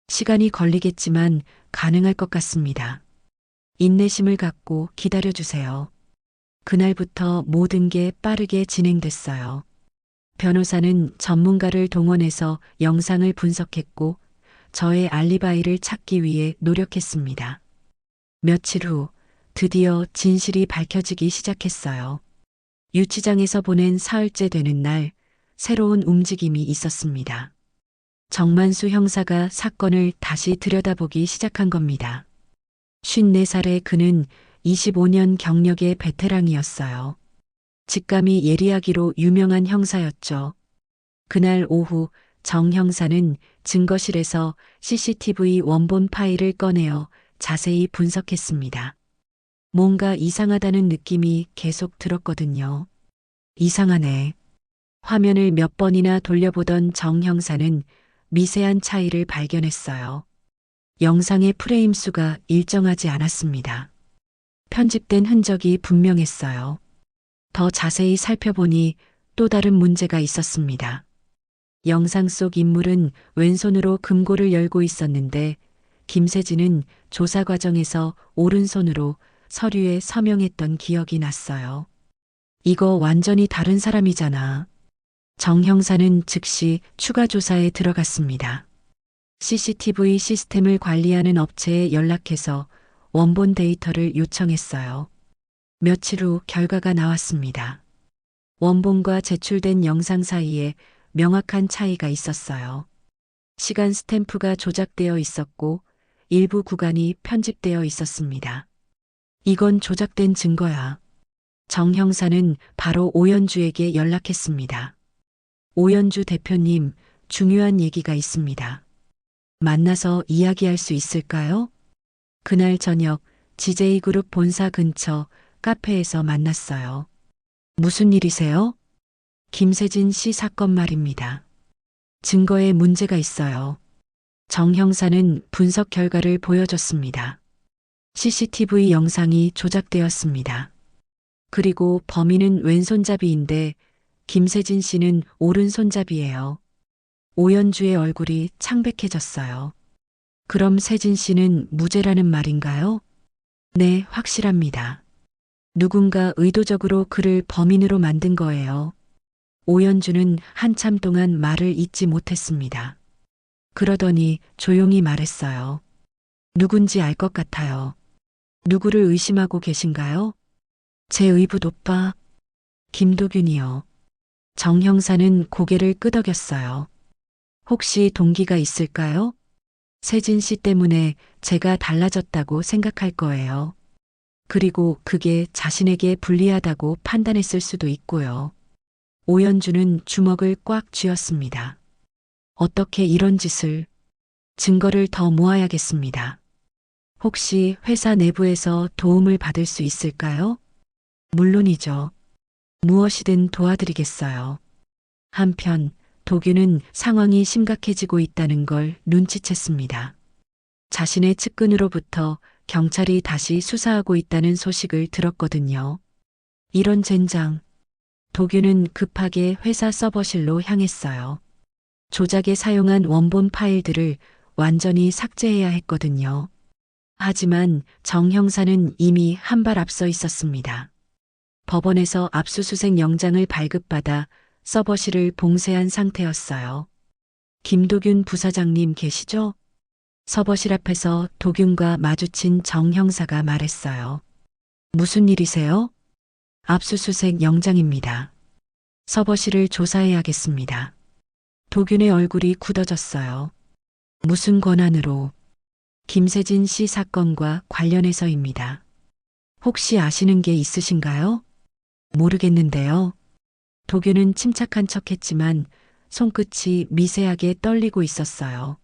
시간이 걸리겠지만 가능할 것 같습니다. 인내심을 갖고 기다려주세요. 그날부터 모든 게 빠르게 진행됐어요. 변호사는 전문가를 동원해서 영상을 분석했고 저의 알리바이를 찾기 위해 노력했습니다. 며칠 후 드디어 진실이 밝혀지기 시작했어요. 유치장에서 보낸 사흘째 되는 날 새로운 움직임이 있었습니다. 정만수 형사가 사건을 다시 들여다보기 시작한 겁니다. 54살의 그는 25년 경력의 베테랑이었어요. 직감이 예리하기로 유명한 형사였죠. 그날 오후 정 형사는 증거실에서 CCTV 원본 파일을 꺼내어 자세히 분석했습니다. 뭔가 이상하다는 느낌이 계속 들었거든요. 이상하네. 화면을 몇 번이나 돌려보던 정 형사는 미세한 차이를 발견했어요. 영상의 프레임 수가 일정하지 않았습니다. 편집된 흔적이 분명했어요. 더 자세히 살펴보니 또 다른 문제가 있었습니다. 영상 속 인물은 왼손으로 금고를 열고 있었는데 김세진은 조사 과정에서 오른손으로 서류에 서명했던 기억이 났어요. 이거 완전히 다른 사람이잖아. 정 형사는 즉시 추가 조사에 들어갔습니다. CCTV 시스템을 관리하는 업체에 연락해서 원본 데이터를 요청했어요. 며칠 후 결과가 나왔습니다. 원본과 제출된 영상 사이에 명확한 차이가 있었어요. 시간 스탬프가 조작되어 있었고 일부 구간이 편집되어 있었습니다. 이건 조작된 증거야. 정 형사는 바로 오연주에게 연락했습니다. 오연주 대표님, 중요한 얘기가 있습니다. 만나서 이야기할 수 있을까요? 그날 저녁 GJ그룹 본사 근처 카페에서 만났어요. 무슨 일이세요? 김세진 씨 사건 말입니다. 증거에 문제가 있어요. 정 형사는 분석 결과를 보여줬습니다. CCTV 영상이 조작되었습니다. 그리고 범인은 왼손잡이인데 김세진 씨는 오른손잡이예요. 오연주의 얼굴이 창백해졌어요. 그럼 세진 씨는 무죄라는 말인가요? 네, 확실합니다. 누군가 의도적으로 그를 범인으로 만든 거예요. 오연주는 한참 동안 말을 잇지 못했습니다. 그러더니 조용히 말했어요. 누군지 알 것 같아요. 누구를 의심하고 계신가요? 제 의붓 오빠, 김도균이요. 정 형사는 고개를 끄덕였어요. 혹시 동기가 있을까요? 세진 씨 때문에 제가 달라졌다고 생각할 거예요. 그리고 그게 자신에게 불리하다고 판단했을 수도 있고요. 오연주는 주먹을 꽉 쥐었습니다. 어떻게 이런 짓을, 증거를 더 모아야겠습니다. 혹시 회사 내부에서 도움을 받을 수 있을까요? 물론이죠. 무엇이든 도와드리겠어요. 한편 도균은 상황이 심각해지고 있다는 걸 눈치챘습니다. 자신의 측근으로부터 경찰이 다시 수사하고 있다는 소식을 들었거든요. 이런 젠장. 도균은 급하게 회사 서버실로 향했어요. 조작에 사용한 원본 파일들을 완전히 삭제해야 했거든요. 하지만 정 형사는 이미 한 발 앞서 있었습니다. 법원에서 압수수색 영장을 발급받아 서버실을 봉쇄한 상태였어요. 김도균 부사장님 계시죠? 서버실 앞에서 도균과 마주친 정 형사가 말했어요. 무슨 일이세요? 압수수색 영장입니다. 서버실을 조사해야겠습니다. 도균의 얼굴이 굳어졌어요. 무슨 권한으로? 김세진 씨 사건과 관련해서입니다. 혹시 아시는 게 있으신가요? 모르겠는데요. 도균은 침착한 척했지만 손끝이 미세하게 떨리고 있었어요.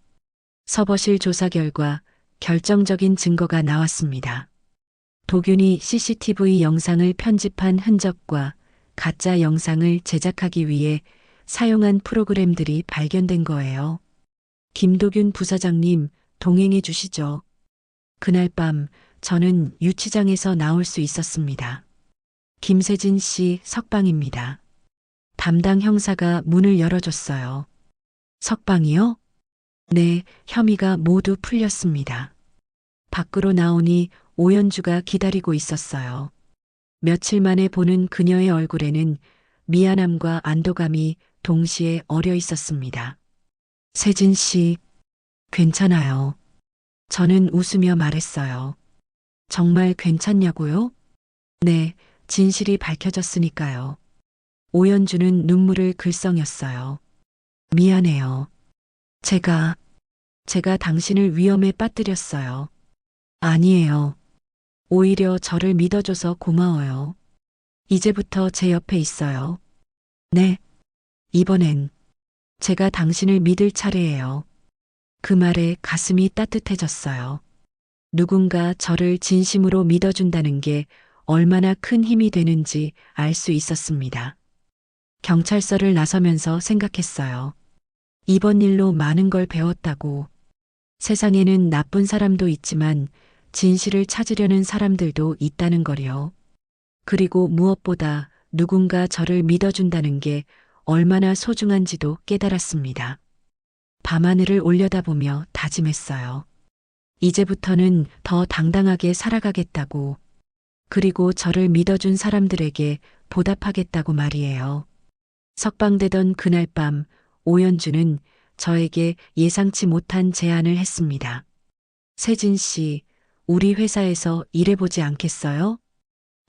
서버실 조사 결과 결정적인 증거가 나왔습니다. 도균이 CCTV 영상을 편집한 흔적과 가짜 영상을 제작하기 위해 사용한 프로그램들이 발견된 거예요. 김도균 부사장님, 동행해 주시죠. 그날 밤 저는 유치장에서 나올 수 있었습니다. 김세진 씨 석방입니다. 담당 형사가 문을 열어줬어요. 석방이요? 네, 혐의가 모두 풀렸습니다. 밖으로 나오니 오연주가 기다리고 있었어요. 며칠 만에 보는 그녀의 얼굴에는 미안함과 안도감이 동시에 어려 있었습니다. 세진 씨, 괜찮아요. 저는 웃으며 말했어요. 정말 괜찮냐고요? 네, 진실이 밝혀졌으니까요. 오연주는 눈물을 글썽였어요. 미안해요. 제가 당신을 위험에 빠뜨렸어요. 아니에요. 오히려 저를 믿어줘서 고마워요. 이제부터 제 옆에 있어요. 네. 이번엔 제가 당신을 믿을 차례예요. 그 말에 가슴이 따뜻해졌어요. 누군가 저를 진심으로 믿어준다는 게 얼마나 큰 힘이 되는지 알 수 있었습니다. 경찰서를 나서면서 생각했어요. 이번 일로 많은 걸 배웠다고. 세상에는 나쁜 사람도 있지만 진실을 찾으려는 사람들도 있다는 거요. 그리고 무엇보다 누군가 저를 믿어준다는 게 얼마나 소중한지도 깨달았습니다. 밤하늘을 올려다보며 다짐했어요. 이제부터는 더 당당하게 살아가겠다고. 그리고 저를 믿어준 사람들에게 보답하겠다고 말이에요. 석방되던 그날 밤 오연주는 저에게 예상치 못한 제안을 했습니다. 세진 씨, 우리 회사에서 일해보지 않겠어요?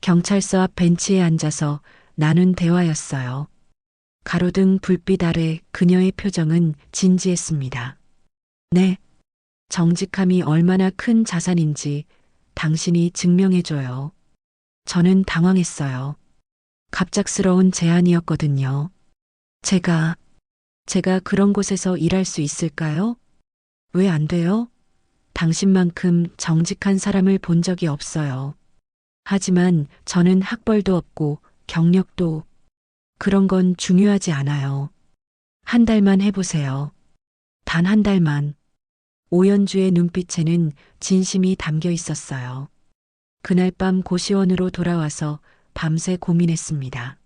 경찰서 앞 벤치에 앉아서 나눈 대화였어요. 가로등 불빛 아래 그녀의 표정은 진지했습니다. 네, 정직함이 얼마나 큰 자산인지 당신이 증명해줘요. 저는 당황했어요. 갑작스러운 제안이었거든요. 제가 그런 곳에서 일할 수 있을까요? 왜 안 돼요? 당신만큼 정직한 사람을 본 적이 없어요. 하지만 저는 학벌도 없고 경력도 그런 건 중요하지 않아요. 한 달만 해보세요. 단 한 달만. 오연주의 눈빛에는 진심이 담겨 있었어요. 그날 밤 고시원으로 돌아와서 밤새 고민했습니다.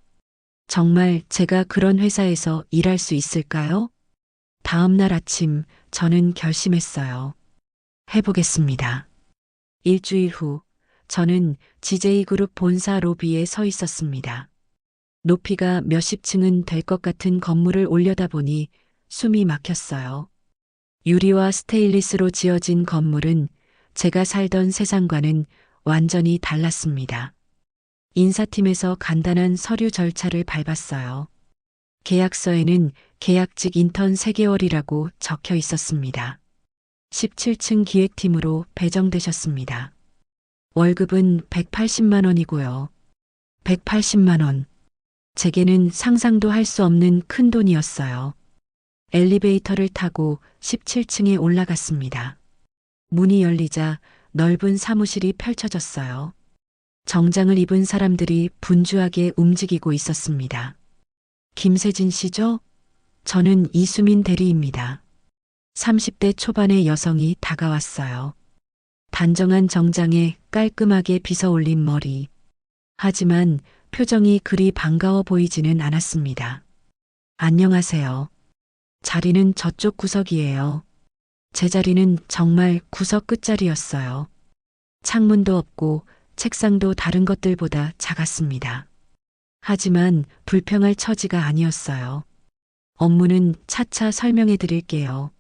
정말 제가 그런 회사에서 일할 수 있을까요? 다음 날 아침 저는 결심했어요. 해보겠습니다. 일주일 후 저는 GJ그룹 본사 로비에 서 있었습니다. 높이가 몇십 층은 될 것 같은 건물을 올려다보니 숨이 막혔어요. 유리와 스테인리스로 지어진 건물은 제가 살던 세상과는 완전히 달랐습니다. 인사팀에서 간단한 서류 절차를 밟았어요. 계약서에는 계약직 인턴 3개월이라고 적혀 있었습니다. 17층 기획팀으로 배정되셨습니다. 월급은 180만 원이고요. 180만 원. 제게는 상상도 할 수 없는 큰 돈이었어요. 엘리베이터를 타고 17층에 올라갔습니다. 문이 열리자 넓은 사무실이 펼쳐졌어요. 정장을 입은 사람들이 분주하게 움직이고 있었습니다. 김세진 씨죠? 저는 이수민 대리입니다. 30대 초반의 여성이 다가왔어요. 단정한 정장에 깔끔하게 빗어 올린 머리. 하지만 표정이 그리 반가워 보이지는 않았습니다. 안녕하세요. 자리는 저쪽 구석이에요. 제 자리는 정말 구석 끝자리였어요. 창문도 없고 책상도 다른 것들보다 작았습니다. 하지만 불평할 처지가 아니었어요. 업무는 차차 설명해 드릴게요.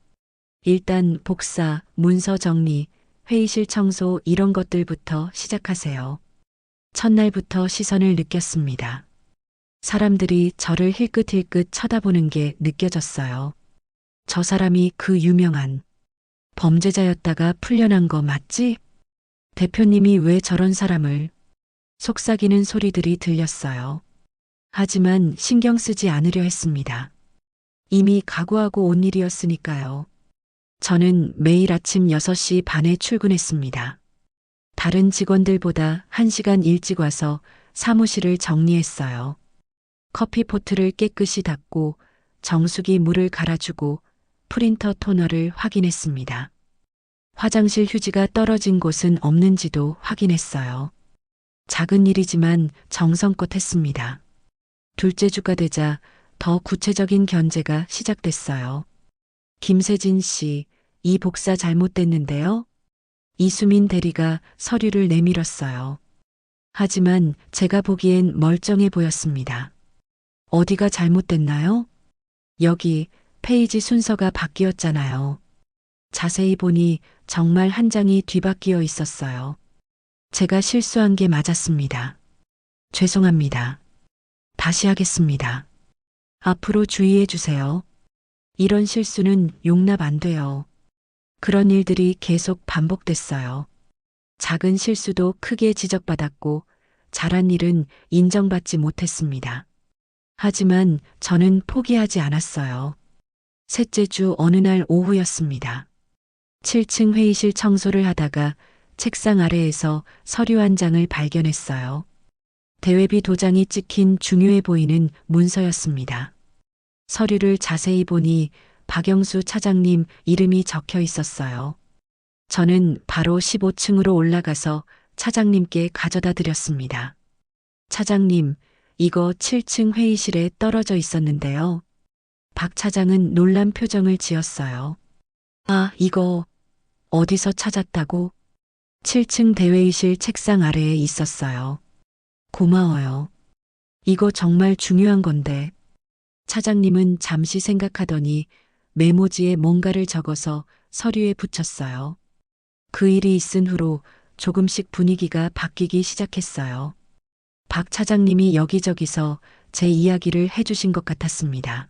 일단 복사, 문서 정리, 회의실 청소 이런 것들부터 시작하세요. 첫날부터 시선을 느꼈습니다. 사람들이 저를 힐끗힐끗 쳐다보는 게 느껴졌어요. 저 사람이 그 유명한 범죄자였다가 풀려난 거 맞지? 대표님이 왜 저런 사람을 속삭이는 소리들이 들렸어요. 하지만 신경 쓰지 않으려 했습니다. 이미 각오하고 온 일이었으니까요. 저는 매일 아침 6시 반에 출근했습니다. 다른 직원들보다 1시간 일찍 와서 사무실을 정리했어요. 커피포트를 깨끗이 닦고 정수기 물을 갈아주고 프린터 토너를 확인했습니다. 화장실 휴지가 떨어진 곳은 없는지도 확인했어요. 작은 일이지만 정성껏 했습니다. 둘째 주가 되자 더 구체적인 견제가 시작됐어요. 김세진 씨, 이 복사 잘못됐는데요? 이수민 대리가 서류를 내밀었어요. 하지만 제가 보기엔 멀쩡해 보였습니다. 어디가 잘못됐나요? 여기 페이지 순서가 바뀌었잖아요. 자세히 보니 정말 한 장이 뒤바뀌어 있었어요. 제가 실수한 게 맞았습니다. 죄송합니다. 다시 하겠습니다. 앞으로 주의해 주세요. 이런 실수는 용납 안 돼요. 그런 일들이 계속 반복됐어요. 작은 실수도 크게 지적받았고 잘한 일은 인정받지 못했습니다. 하지만 저는 포기하지 않았어요. 셋째 주 어느 날 오후였습니다. 7층 회의실 청소를 하다가 책상 아래에서 서류 한 장을 발견했어요. 대외비 도장이 찍힌 중요해 보이는 문서였습니다. 서류를 자세히 보니 박영수 차장님 이름이 적혀 있었어요. 저는 바로 15층으로 올라가서 차장님께 가져다 드렸습니다. 차장님, 이거 7층 회의실에 떨어져 있었는데요. 박 차장은 놀란 표정을 지었어요. 아, 이거 어디서 찾았다고? 7층 대회의실 책상 아래에 있었어요. 고마워요. 이거 정말 중요한 건데. 차장님은 잠시 생각하더니 메모지에 뭔가를 적어서 서류에 붙였어요. 그 일이 있은 후로 조금씩 분위기가 바뀌기 시작했어요. 박 차장님이 여기저기서 제 이야기를 해주신 것 같았습니다.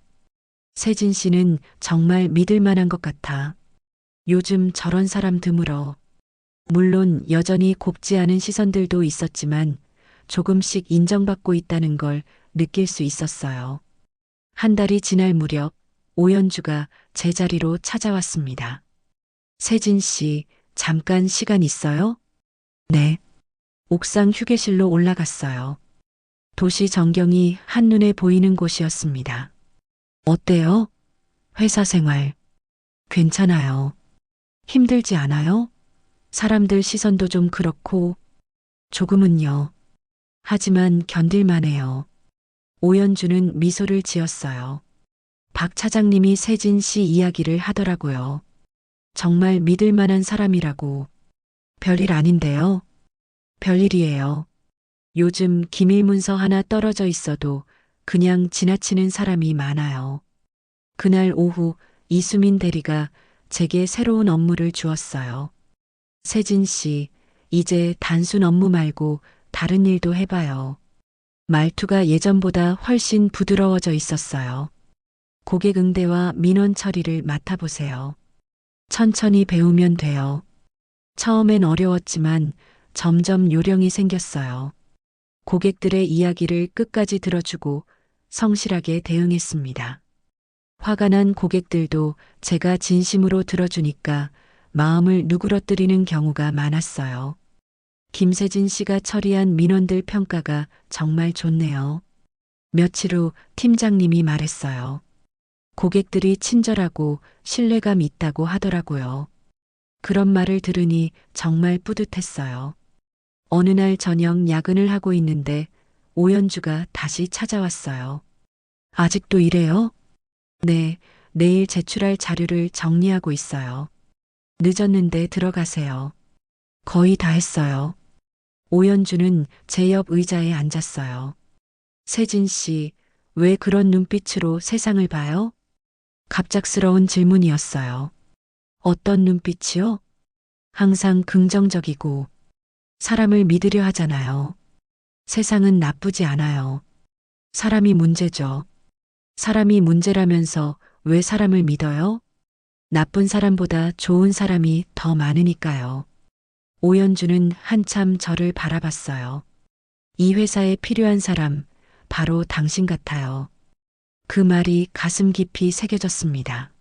세진 씨는 정말 믿을 만한 것 같아. 요즘 저런 사람 드물어. 물론 여전히 곱지 않은 시선들도 있었지만 조금씩 인정받고 있다는 걸 느낄 수 있었어요. 한 달이 지날 무렵 오연주가 제 자리로 찾아왔습니다. 세진 씨, 잠깐 시간 있어요? 네. 옥상 휴게실로 올라갔어요. 도시 전경이 한눈에 보이는 곳이었습니다. 어때요? 회사 생활. 괜찮아요. 힘들지 않아요? 사람들 시선도 좀 그렇고, 조금은요. 하지만 견딜만해요. 오연주는 미소를 지었어요. 박 차장님이 세진 씨 이야기를 하더라고요. 정말 믿을 만한 사람이라고. 별일 아닌데요. 별일이에요. 요즘 기밀 문서 하나 떨어져 있어도 그냥 지나치는 사람이 많아요. 그날 오후 이수민 대리가 제게 새로운 업무를 주었어요. 세진 씨, 이제 단순 업무 말고 다른 일도 해봐요. 말투가 예전보다 훨씬 부드러워져 있었어요. 고객 응대와 민원 처리를 맡아보세요. 천천히 배우면 돼요. 처음엔 어려웠지만 점점 요령이 생겼어요. 고객들의 이야기를 끝까지 들어주고 성실하게 대응했습니다. 화가 난 고객들도 제가 진심으로 들어주니까 마음을 누그러뜨리는 경우가 많았어요. 김세진 씨가 처리한 민원들 평가가 정말 좋네요. 며칠 후 팀장님이 말했어요. 고객들이 친절하고 신뢰감 있다고 하더라고요. 그런 말을 들으니 정말 뿌듯했어요. 어느 날 저녁 야근을 하고 있는데 오연주가 다시 찾아왔어요. 아직도 이래요? 네, 내일 제출할 자료를 정리하고 있어요. 늦었는데 들어가세요. 거의 다 했어요. 오연주는 제 옆 의자에 앉았어요. 세진 씨, 왜 그런 눈빛으로 세상을 봐요? 갑작스러운 질문이었어요. 어떤 눈빛이요? 항상 긍정적이고 사람을 믿으려 하잖아요. 세상은 나쁘지 않아요. 사람이 문제죠. 사람이 문제라면서 왜 사람을 믿어요? 나쁜 사람보다 좋은 사람이 더 많으니까요. 오연주는 한참 저를 바라봤어요. 이 회사에 필요한 사람, 바로 당신 같아요. 그 말이 가슴 깊이 새겨졌습니다.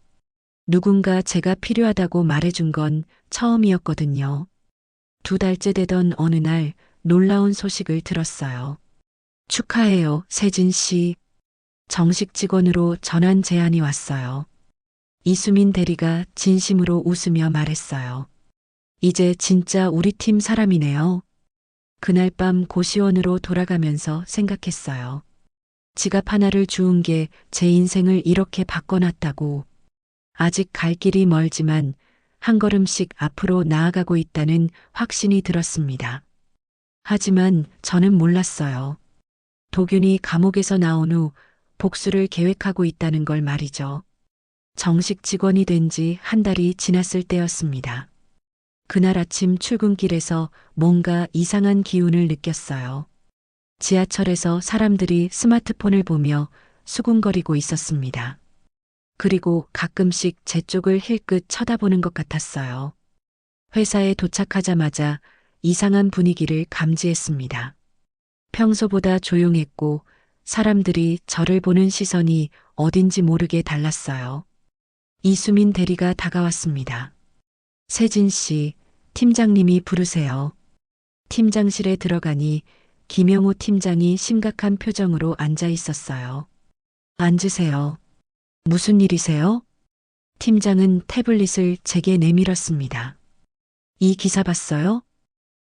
누군가 제가 필요하다고 말해준 건 처음이었거든요. 2달째 되던 어느 날 놀라운 소식을 들었어요. 축하해요, 세진 씨. 정식 직원으로 전환 제안이 왔어요. 이수민 대리가 진심으로 웃으며 말했어요. 이제 진짜 우리 팀 사람이네요. 그날 밤 고시원으로 돌아가면서 생각했어요. 지갑 하나를 주운 게 제 인생을 이렇게 바꿔놨다고. 아직 갈 길이 멀지만 한 걸음씩 앞으로 나아가고 있다는 확신이 들었습니다. 하지만 저는 몰랐어요. 도균이 감옥에서 나온 후 복수를 계획하고 있다는 걸 말이죠. 정식 직원이 된 지 한 달이 지났을 때였습니다. 그날 아침 출근길에서 뭔가 이상한 기운을 느꼈어요. 지하철에서 사람들이 스마트폰을 보며 수군거리고 있었습니다. 그리고 가끔씩 제 쪽을 힐끗 쳐다보는 것 같았어요. 회사에 도착하자마자 이상한 분위기를 감지했습니다. 평소보다 조용했고 사람들이 저를 보는 시선이 어딘지 모르게 달랐어요. 이수민 대리가 다가왔습니다. 세진 씨, 팀장님이 부르세요. 팀장실에 들어가니 김영호 팀장이 심각한 표정으로 앉아 있었어요. 앉으세요. 무슨 일이세요? 팀장은 태블릿을 제게 내밀었습니다. 이 기사 봤어요?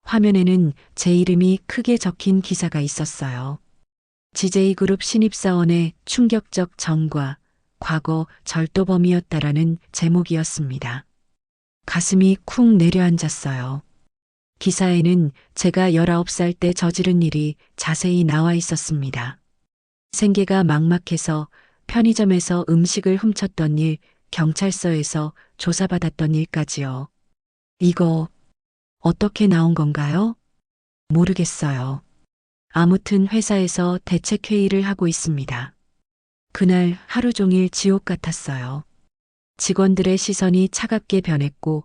화면에는 제 이름이 크게 적힌 기사가 있었어요. GJ그룹 신입사원의 충격적 전과 과거 절도범이었다라는 제목이었습니다. 가슴이 쿵 내려앉았어요. 기사에는 제가 19살 때 저지른 일이 자세히 나와 있었습니다. 생계가 막막해서 편의점에서 음식을 훔쳤던 일, 경찰서에서 조사받았던 일까지요. 이거 어떻게 나온 건가요? 모르겠어요. 아무튼 회사에서 대책회의를 하고 있습니다. 그날 하루 종일 지옥 같았어요. 직원들의 시선이 차갑게 변했고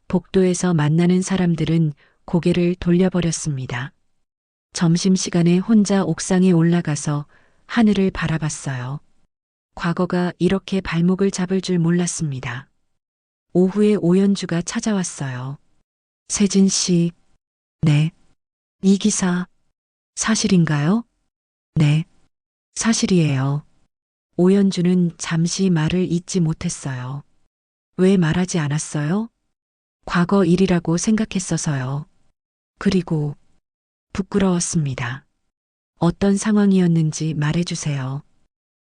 복도에서 만나는 사람들은 고개를 돌려버렸습니다. 점심시간에 혼자 옥상에 올라가서 하늘을 바라봤어요. 과거가 이렇게 발목을 잡을 줄 몰랐습니다. 오후에 오연주가 찾아왔어요. 세진 씨, 네. 이 기사 사실인가요? 네, 사실이에요. 오연주는 잠시 말을 잇지 못했어요. 왜 말하지 않았어요? 과거 일이라고 생각했어서요. 그리고 부끄러웠습니다. 어떤 상황이었는지 말해주세요.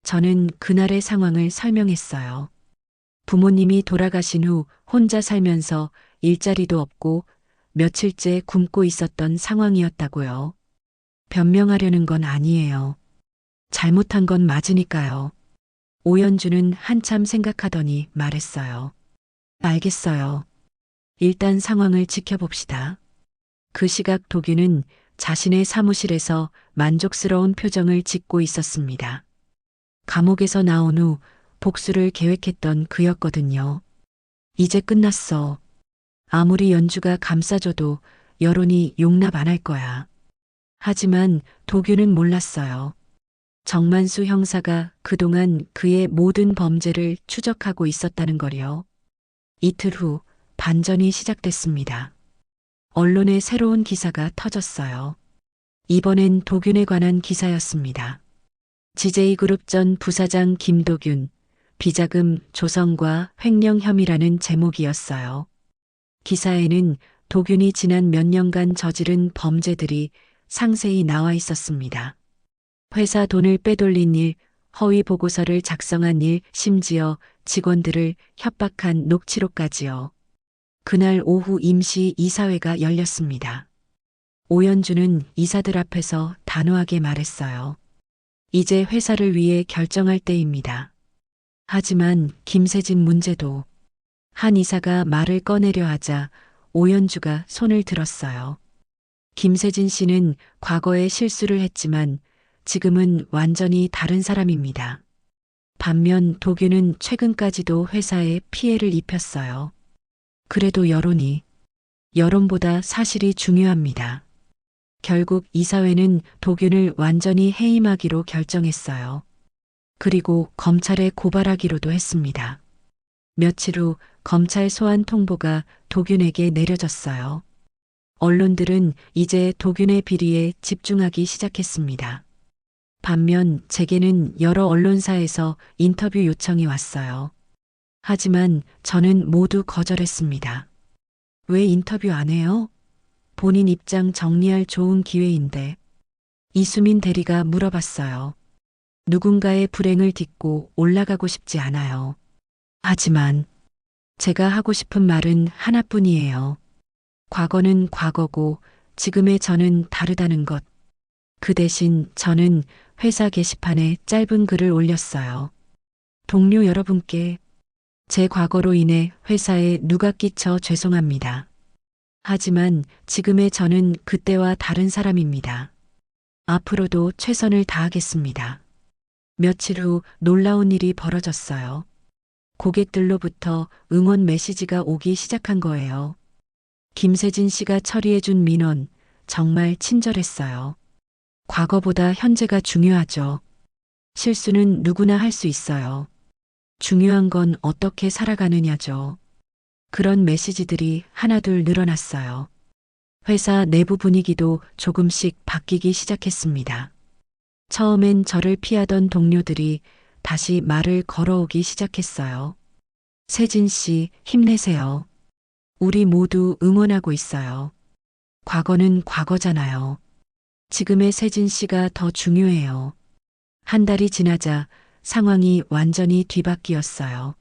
저는 그날의 상황을 설명했어요. 부모님이 돌아가신 후 혼자 살면서 일자리도 없고 며칠째 굶고 있었던 상황이었다고요. 변명하려는 건 아니에요. 잘못한 건 맞으니까요. 오연주는 한참 생각하더니 말했어요. 알겠어요. 일단 상황을 지켜봅시다. 그 시각 도균은 자신의 사무실에서 만족스러운 표정을 짓고 있었습니다. 감옥에서 나온 후 복수를 계획했던 그였거든요. 이제 끝났어. 아무리 연주가 감싸줘도 여론이 용납 안 할 거야. 하지만 도균은 몰랐어요. 정만수 형사가 그동안 그의 모든 범죄를 추적하고 있었다는 거요. 이틀 후 반전이 시작됐습니다. 언론에 새로운 기사가 터졌어요. 이번엔 도균에 관한 기사였습니다. GJ그룹 전 부사장 김도균, 비자금 조성과 횡령 혐의라는 제목이었어요. 기사에는 도균이 지난 몇 년간 저지른 범죄들이 상세히 나와 있었습니다. 회사 돈을 빼돌린 일, 허위 보고서를 작성한 일, 심지어 직원들을 협박한 녹취록까지요. 그날 오후 임시 이사회가 열렸습니다. 오연주는 이사들 앞에서 단호하게 말했어요. 이제 회사를 위해 결정할 때입니다. 하지만 김세진 문제도 한 이사가 말을 꺼내려 하자 오연주가 손을 들었어요. 김세진 씨는 과거에 실수를 했지만 지금은 완전히 다른 사람입니다. 반면 도균은 최근까지도 회사에 피해를 입혔어요. 그래도 여론보다 사실이 중요합니다. 결국 이사회는 도균을 완전히 해임하기로 결정했어요. 그리고 검찰에 고발하기로도 했습니다. 며칠 후 검찰 소환 통보가 도균에게 내려졌어요. 언론들은 이제 도균의 비리에 집중하기 시작했습니다. 반면 제게는 여러 언론사에서 인터뷰 요청이 왔어요. 하지만 저는 모두 거절했습니다. 왜 인터뷰 안 해요? 본인 입장 정리할 좋은 기회인데. 이수민 대리가 물어봤어요. 누군가의 불행을 딛고 올라가고 싶지 않아요. 하지만 제가 하고 싶은 말은 하나뿐이에요. 과거는 과거고 지금의 저는 다르다는 것. 그 대신 저는 회사 게시판에 짧은 글을 올렸어요. 동료 여러분께 제 과거로 인해 회사에 누가 끼쳐 죄송합니다. 하지만 지금의 저는 그때와 다른 사람입니다. 앞으로도 최선을 다하겠습니다. 며칠 후 놀라운 일이 벌어졌어요. 고객들로부터 응원 메시지가 오기 시작한 거예요. 김세진 씨가 처리해준 민원 정말 친절했어요. 과거보다 현재가 중요하죠. 실수는 누구나 할 수 있어요. 중요한 건 어떻게 살아가느냐죠. 그런 메시지들이 하나둘 늘어났어요. 회사 내부 분위기도 조금씩 바뀌기 시작했습니다. 처음엔 저를 피하던 동료들이 다시 말을 걸어오기 시작했어요. 세진 씨, 힘내세요. 우리 모두 응원하고 있어요. 과거는 과거잖아요. 지금의 세진 씨가 더 중요해요. 한 달이 지나자 상황이 완전히 뒤바뀌었어요.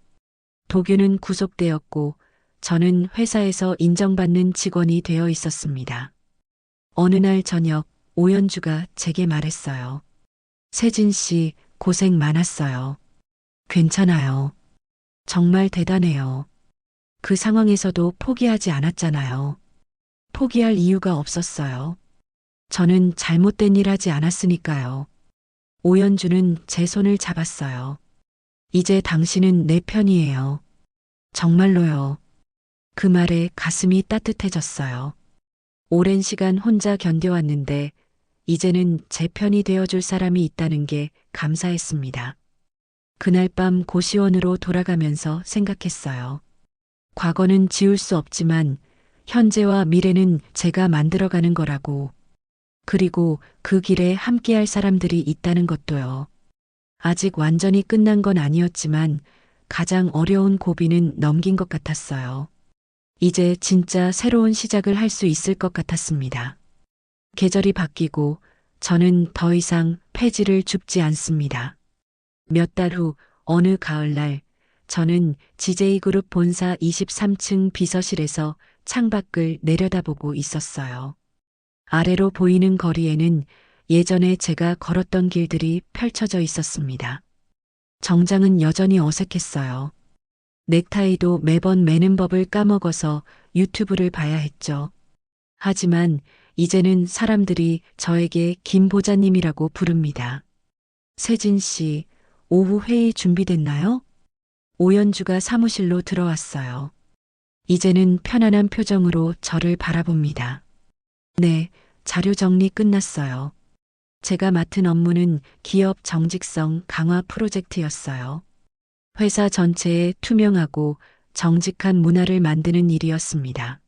도균은 구속되었고 저는 회사에서 인정받는 직원이 되어 있었습니다. 어느 날 저녁 오연주가 제게 말했어요. 세진 씨, 고생 많았어요. 괜찮아요. 정말 대단해요. 그 상황에서도 포기하지 않았잖아요. 포기할 이유가 없었어요. 저는 잘못된 일 하지 않았으니까요. 오연주는 제 손을 잡았어요. 이제 당신은 내 편이에요. 정말로요. 그 말에 가슴이 따뜻해졌어요. 오랜 시간 혼자 견뎌왔는데 이제는 제 편이 되어줄 사람이 있다는 게 감사했습니다. 그날 밤 고시원으로 돌아가면서 생각했어요. 과거는 지울 수 없지만 현재와 미래는 제가 만들어가는 거라고. 그리고 그 길에 함께할 사람들이 있다는 것도요. 아직 완전히 끝난 건 아니었지만 가장 어려운 고비는 넘긴 것 같았어요. 이제 진짜 새로운 시작을 할 수 있을 것 같았습니다. 계절이 바뀌고 저는 더 이상 폐지를 줍지 않습니다. 몇 달 후 어느 가을날 저는 GJ그룹 본사 23층 비서실에서 창밖을 내려다보고 있었어요. 아래로 보이는 거리에는 예전에 제가 걸었던 길들이 펼쳐져 있었습니다. 정장은 여전히 어색했어요. 넥타이도 매번 매는 법을 까먹어서 유튜브를 봐야 했죠. 하지만 이제는 사람들이 저에게 김 보자님이라고 부릅니다. 세진 씨, 오후 회의 준비됐나요? 오연주가 사무실로 들어왔어요. 이제는 편안한 표정으로 저를 바라봅니다. 네, 자료 정리 끝났어요. 제가 맡은 업무는 기업 정직성 강화 프로젝트였어요. 회사 전체에 투명하고 정직한 문화를 만드는 일이었습니다.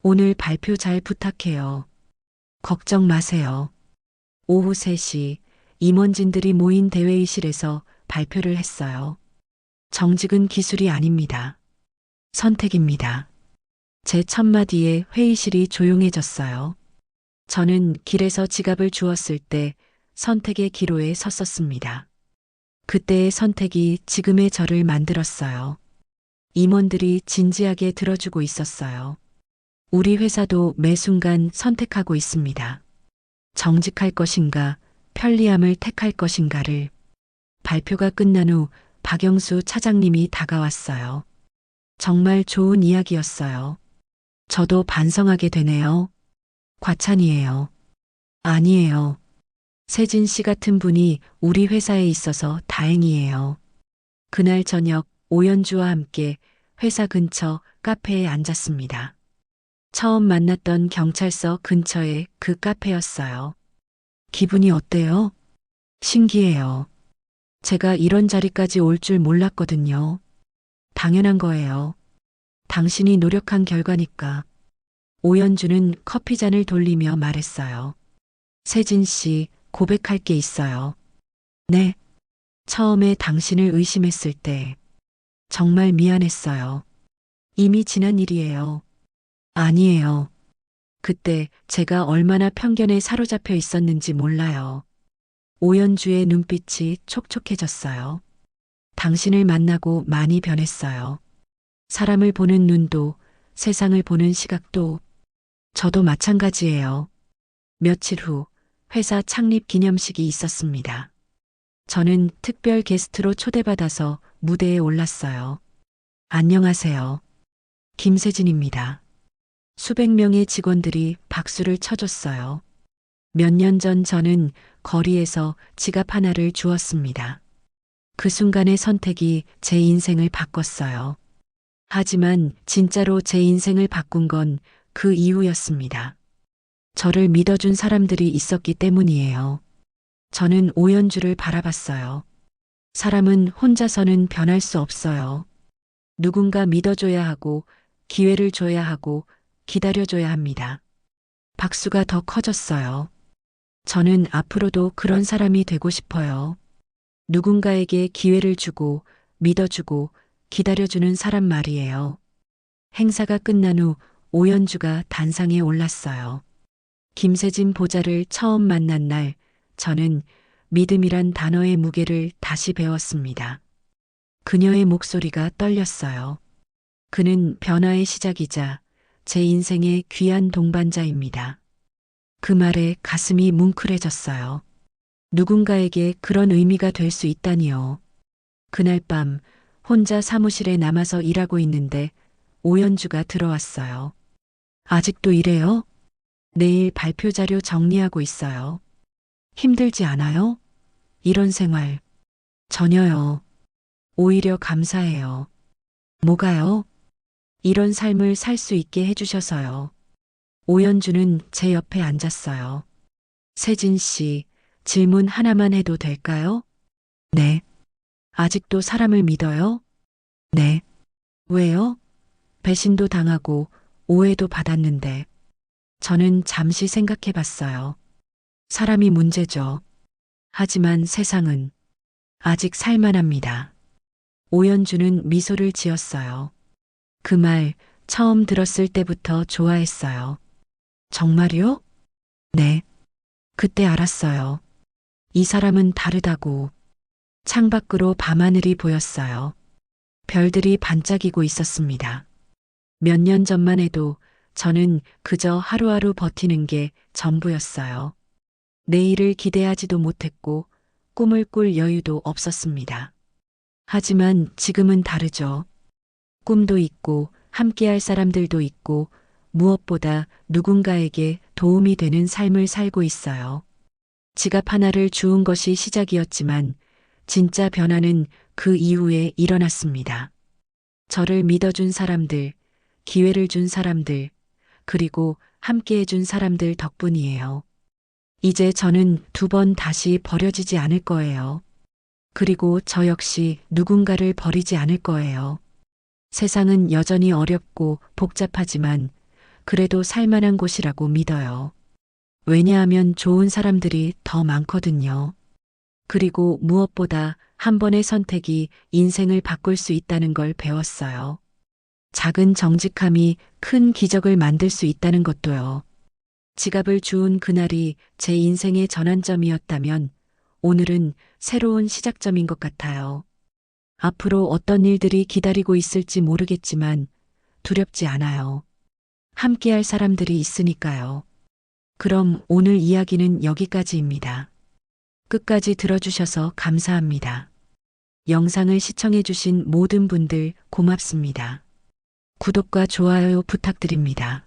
오늘 발표 잘 부탁해요. 걱정 마세요. 오후 3시 임원진들이 모인 대회의실에서 발표를 했어요. 정직은 기술이 아닙니다. 선택입니다. 제 첫마디에 회의실이 조용해졌어요. 저는 길에서 지갑을 주웠을 때 선택의 기로에 섰었습니다. 그때의 선택이 지금의 저를 만들었어요. 임원들이 진지하게 들어주고 있었어요. 우리 회사도 매 순간 선택하고 있습니다. 정직할 것인가, 편리함을 택할 것인가를. 발표가 끝난 후 박영수 차장님이 다가왔어요. 정말 좋은 이야기였어요. 저도 반성하게 되네요. 과찬이에요. 아니에요. 세진 씨 같은 분이 우리 회사에 있어서 다행이에요. 그날 저녁 오연주와 함께 회사 근처 카페에 앉았습니다. 처음 만났던 경찰서 근처의 그 카페였어요. 기분이 어때요? 신기해요. 제가 이런 자리까지 올 줄 몰랐거든요. 당연한 거예요. 당신이 노력한 결과니까. 오연주는 커피잔을 돌리며 말했어요. 세진 씨, 고백할 게 있어요. 네. 처음에 당신을 의심했을 때 정말 미안했어요. 이미 지난 일이에요. 아니에요. 그때 제가 얼마나 편견에 사로잡혀 있었는지 몰라요. 오연주의 눈빛이 촉촉해졌어요. 당신을 만나고 많이 변했어요. 사람을 보는 눈도, 세상을 보는 시각도. 저도 마찬가지예요. 며칠 후 회사 창립 기념식이 있었습니다. 저는 특별 게스트로 초대받아서 무대에 올랐어요. 안녕하세요. 김세진입니다. 수백 명의 직원들이 박수를 쳐줬어요. 몇 년 전 저는 거리에서 지갑 하나를 주었습니다. 그 순간의 선택이 제 인생을 바꿨어요. 하지만 진짜로 제 인생을 바꾼 건 그 이후였습니다. 저를 믿어준 사람들이 있었기 때문이에요. 저는 오연주를 바라봤어요. 사람은 혼자서는 변할 수 없어요. 누군가 믿어줘야 하고, 기회를 줘야 하고, 기다려줘야 합니다. 박수가 더 커졌어요. 저는 앞으로도 그런 사람이 되고 싶어요. 누군가에게 기회를 주고, 믿어주고, 기다려주는 사람 말이에요. 행사가 끝난 후 오연주가 단상에 올랐어요. 김세진 보자를 처음 만난 날, 저는 믿음이란 단어의 무게를 다시 배웠습니다. 그녀의 목소리가 떨렸어요. 그는 변화의 시작이자 제 인생의 귀한 동반자입니다. 그 말에 가슴이 뭉클해졌어요. 누군가에게 그런 의미가 될 수 있다니요. 그날 밤 혼자 사무실에 남아서 일하고 있는데 오연주가 들어왔어요. 아직도 이래요? 내일 발표 자료 정리하고 있어요. 힘들지 않아요? 이런 생활. 전혀요. 오히려 감사해요. 뭐가요? 이런 삶을 살 수 있게 해주셔서요. 오연주는 제 옆에 앉았어요. 세진 씨, 질문 하나만 해도 될까요? 네. 아직도 사람을 믿어요? 네. 왜요? 배신도 당하고 오해도 받았는데 저는 잠시 생각해 봤어요. 사람이 문제죠. 하지만 세상은 아직 살만합니다. 오연주는 미소를 지었어요. 그 말 처음 들었을 때부터 좋아했어요. 정말요? 네. 그때 알았어요. 이 사람은 다르다고. 창밖으로 밤하늘이 보였어요. 별들이 반짝이고 있었습니다. 몇 년 전만 해도 저는 그저 하루하루 버티는 게 전부였어요. 내일을 기대하지도 못했고 꿈을 꿀 여유도 없었습니다. 하지만 지금은 다르죠. 꿈도 있고 함께할 사람들도 있고 무엇보다 누군가에게 도움이 되는 삶을 살고 있어요. 지갑 하나를 주운 것이 시작이었지만 진짜 변화는 그 이후에 일어났습니다. 저를 믿어준 사람들, 기회를 준 사람들, 그리고 함께해준 사람들 덕분이에요. 이제 저는 두 번 다시 버려지지 않을 거예요. 그리고 저 역시 누군가를 버리지 않을 거예요. 세상은 여전히 어렵고 복잡하지만 그래도 살만한 곳이라고 믿어요. 왜냐하면 좋은 사람들이 더 많거든요. 그리고 무엇보다 한 번의 선택이 인생을 바꿀 수 있다는 걸 배웠어요. 작은 정직함이 큰 기적을 만들 수 있다는 것도요. 지갑을 주운 그날이 제 인생의 전환점이었다면 오늘은 새로운 시작점인 것 같아요. 앞으로 어떤 일들이 기다리고 있을지 모르겠지만 두렵지 않아요. 함께할 사람들이 있으니까요. 그럼 오늘 이야기는 여기까지입니다. 끝까지 들어주셔서 감사합니다. 영상을 시청해주신 모든 분들 고맙습니다. 구독과 좋아요 부탁드립니다.